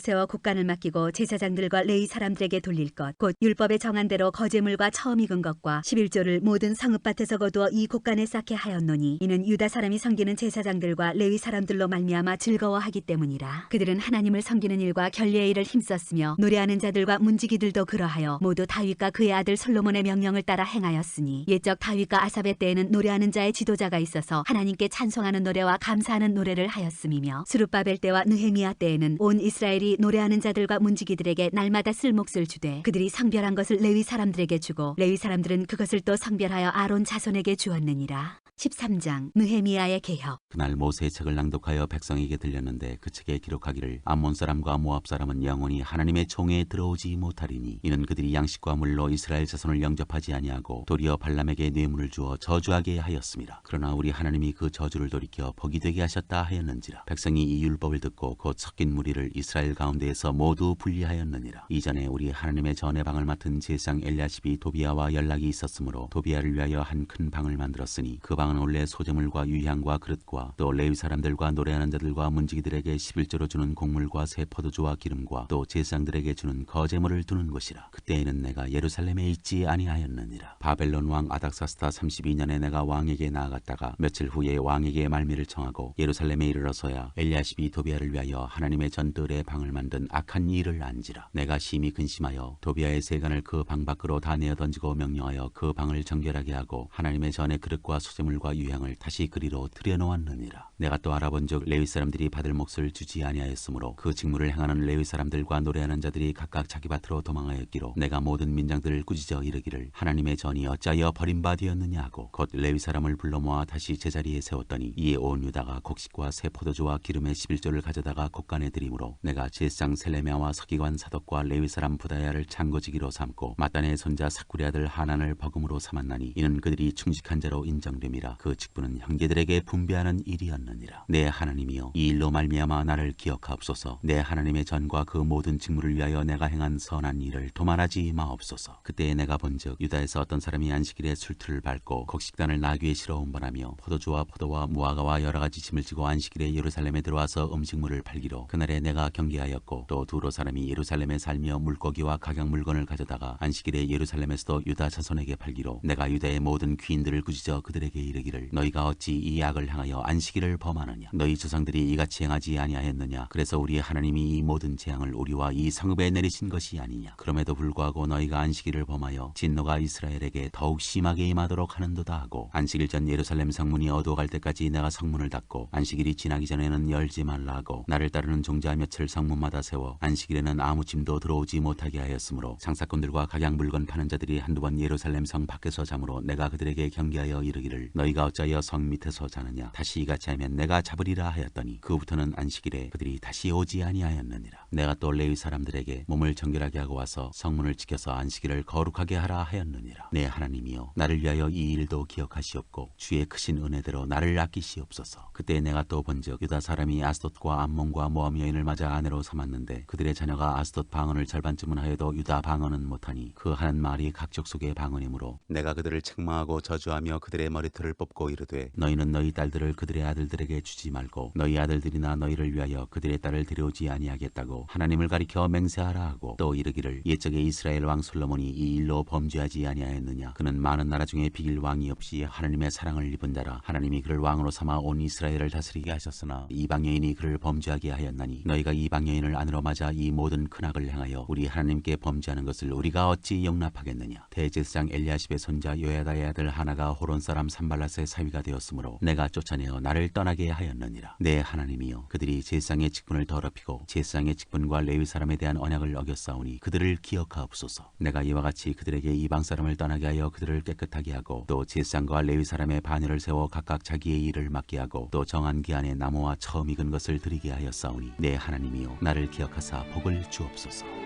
세워 곡간을 맡기고 제사장들과 레위 사람들에게 돌릴 것 곧 율법에 정한 대로 거제물과 처음 익은 것과 11조를 모든 성읍밭에서 거두어 이 곡간에 쌓게 하였노니 이는 유다 사람이 섬기는 제사장들과 레위 사람들로 말미암아 즐거워하기 때문이라. 그들은 하나님을 섬기는 일과 결례의 일을 힘썼으며 노래하는 자들과 문지기들도 그러하여 모두 다윗과 그의 아들 솔로몬의 명령을 따라 행하였으니 옛적 다윗과 아삽의 때에는 노래하는 자의 지도자가 있어서 하나님께 찬송하는 노래와 감사하는 노래를 하였음이며 스룹바벨 때와 느헤미야 때에는 온 이스라엘이 노래하는 자들과 문지기들에게 날마다 쓸 몫을 주되 그들이 성별한 것을 레위 사람들에게 주고 레위 사람들은 그것을 또 성별하여 아론 자손에게 주었느니라. 13장 느헤미야의 개혁. 그날 모세의 책을 낭독하여 백성에게 들렸는데 그 책에 기록하기를 암몬 사람과 모압 사람은 영원히 하나님의 총회에 들어오지 못하리니 이는 그들이 양식과 물로 이스라엘 자손을 영접하지 아니하고 도리어 발람에게 뇌물을 주어 저주하게 하였습니다. 그러나 우리 하나님이 그 저주를 돌이켜 복이 되게 하셨다 하였는지라. 백성이 이 율법을 듣고 곧 섞인 무리를 이스라엘 가운데에서 모두 분리하였느니라. 이전에 우리 하나님의 전의 방을 맡은 제사장 엘야십이 도비아와 연락이 있었으므로 도비아를 위하여 한 큰 방을 만들었으니 그 방은 원래 소재물과 유향과 그릇과 또 레위 사람들과 노래하는 자들과 문지기들에게 11조로 주는 곡물과 새 포도주와 기름과 또 제사장들에게 주는 거제물을 두는 것이라. 그때에는 내가 예루살렘에 있지 아니하였느니라. 바벨론 왕 아닥사스다 32년에 내가 왕에게 나아갔다가 며칠 후에 왕에게 말미를 청하고 예루살렘에 이르러서야 엘야십이 도비아를 위하여 하나님의 전뜰에 방을 만든 악한 일을 안지라. 내가 심히 근심하여 도비아의 세간을 그 방 밖으로 다 내어 던지고 명령하여 그 방을 정결하게 하고 하나님의 전의 그릇과 소재물과 유향을 다시 그리로 들여놓았느니라. 내가 또 알아본즉 레위 사람들이 받을 몫을 주지 아니하였으므로 그 직무를 행하는 레위 사람들과 노래하는 자들이 각각 자기 밭으로 도망하였기로 내가 모든 민장들을 꾸짖어 이르기를 하나님의 전이 어찌하여 버림받았느냐 하고 곧 레위 사람을 불러 모아 다시 제자리에 세웠더니 이에 온 유다가 곡식과 새 포도주와 기름의 11조를 가져다가 곡간에 드림으로 내가 제사장 셀레미야와 서기관 사독과 레위 사람 부다야를 창거지기로 삼고 마따네의 손자 사쿠리 아들 하난을 버금으로 삼았나니 이는 그들이 충직한 자로 인정됨이라. 그 직분은 형제들에게 분배하는 일이었느니라. 내 하나님이여 이 일로 말미암아 나를 기억하옵소서. 내 하나님의 전과 그 모든 직무를 위하여 내가 행한 선한 일을 도말하지 마옵소서. 그때에 내가 본즉 유다에서 어떤 사람이 안식일에 술틀을 밟고 곡식단을 나귀에 실어 운반하며 포도주와 포도와 무화과와 여러 가지 짐을 지고 안식일에 예루살렘에 들어와서 음식물을 팔기로 그날에 내가 경계하였고 또 두로 사람이 예루살렘에 살며 물고기와 각양 물건을 가져다가 안식일에 예루살렘에서도 유다 자손에게 팔기로 내가 유다의 모든 귀인들을 꾸짖어 그들에게 이르기를 너희가 어찌 이 악을 행하여 안식일을 범하느냐. 너희 조상들이 이같이 행하지 아니하였느냐. 그래서 우리 하나님이 이 모든 재앙을 우리와 이 성읍에 내리신 것이 아니냐. 그럼에도 불구하고 너희가 안식일을 범하여 진노가 이스라엘에게 더욱 심하게 임하도록 하는도다 하고 안식일 전 예루살렘 성문이 어두워갈 때까지 내가 성문을 닫고 안식일이 지나기 전에는 열지 말라 하고 나를 따르는 종자 몇을 성문마다 세워 안식일에는 아무 짐도 들어오지 못하게 하였으므로 상사꾼들과 각양 물건 파는 자들이 한두 번 예루살렘 성 밖에서 자므로 내가 그들에게 경계하여 이르기를 너희가 어찌하여 성 밑에서 자느냐. 다시 이같이 하면 내가 잡으리라 하였더니 그부터는 안식일에 그들이 다시 오지 아니하였느니라. 내가 또 레위 사람들에게 몸을 정결하게 하고 와서 성문을 지켜서 안식일을 거룩하게 하라 하였느니라. 내 하나님이여 나를 위하여 이 일도 기억하시옵고 주의 크신 은혜대로 나를 아끼시옵소서. 그때 내가 또 본즉 유다 사람이 아스돗과 암몬과 모압 여인을 맞아 아내로 삼았는데 그들의 자녀가 아스돗 방언을 절반쯤은 하여도 유다 방언은 못하니 그 하는 말이 각족 속의 방언이므로 내가 그들을 책망하고 저주하며 그들의 머리털을 뽑고 이르되 너희는 너희 딸들을 그들의 아들들에게 주지 말고 너희 아들들이나 너희를 위하여 그들의 딸을 데려오지 아니하겠다고 하나님을 가리켜 맹세하라 하고 또 이르기를 옛적에 이스라엘 왕 솔로몬이 이 일로 범죄하지 아니하였느냐. 그는 많은 나라 중에 비길 왕이 없이 하나님의 사랑을 입은 자라. 하나님이 그를 왕으로 삼아 온 이스라엘을 다스리게 하셨으나 이방 여인이 그를 범죄하게 하였나니 너희가 이방 여인을 아내로 맞아 이 모든 큰 악을 행하여 우리 하나님께 범죄하는 것을 우리가 어찌 용납하겠느냐. 대제사장 엘야십의 손자 요야다의 아들 하나가 호론 사람 산발랏의 사위가 되었으므로 내가 쫓아내어 나를 떠나게 하였느니라. 내 하나님이여 그들이 제사장의 직분을 더럽히고 제사장의 직분과 레위 사람에 대한 언약을 어겼사오니 그들을 기억하옵소서. 내가 이와 같이 그들에게 이방 사람을 떠나게 하여 그들을 깨끗하게 하고 또 제사장과 레위 사람의 반열을 세워 각각 자기의 일을 맡게 하고 또 정한 기한에 나무와 처음 익은 것을 드리게 하였사오니 내 하나님이여 나를 기억하사 복을 주옵소서.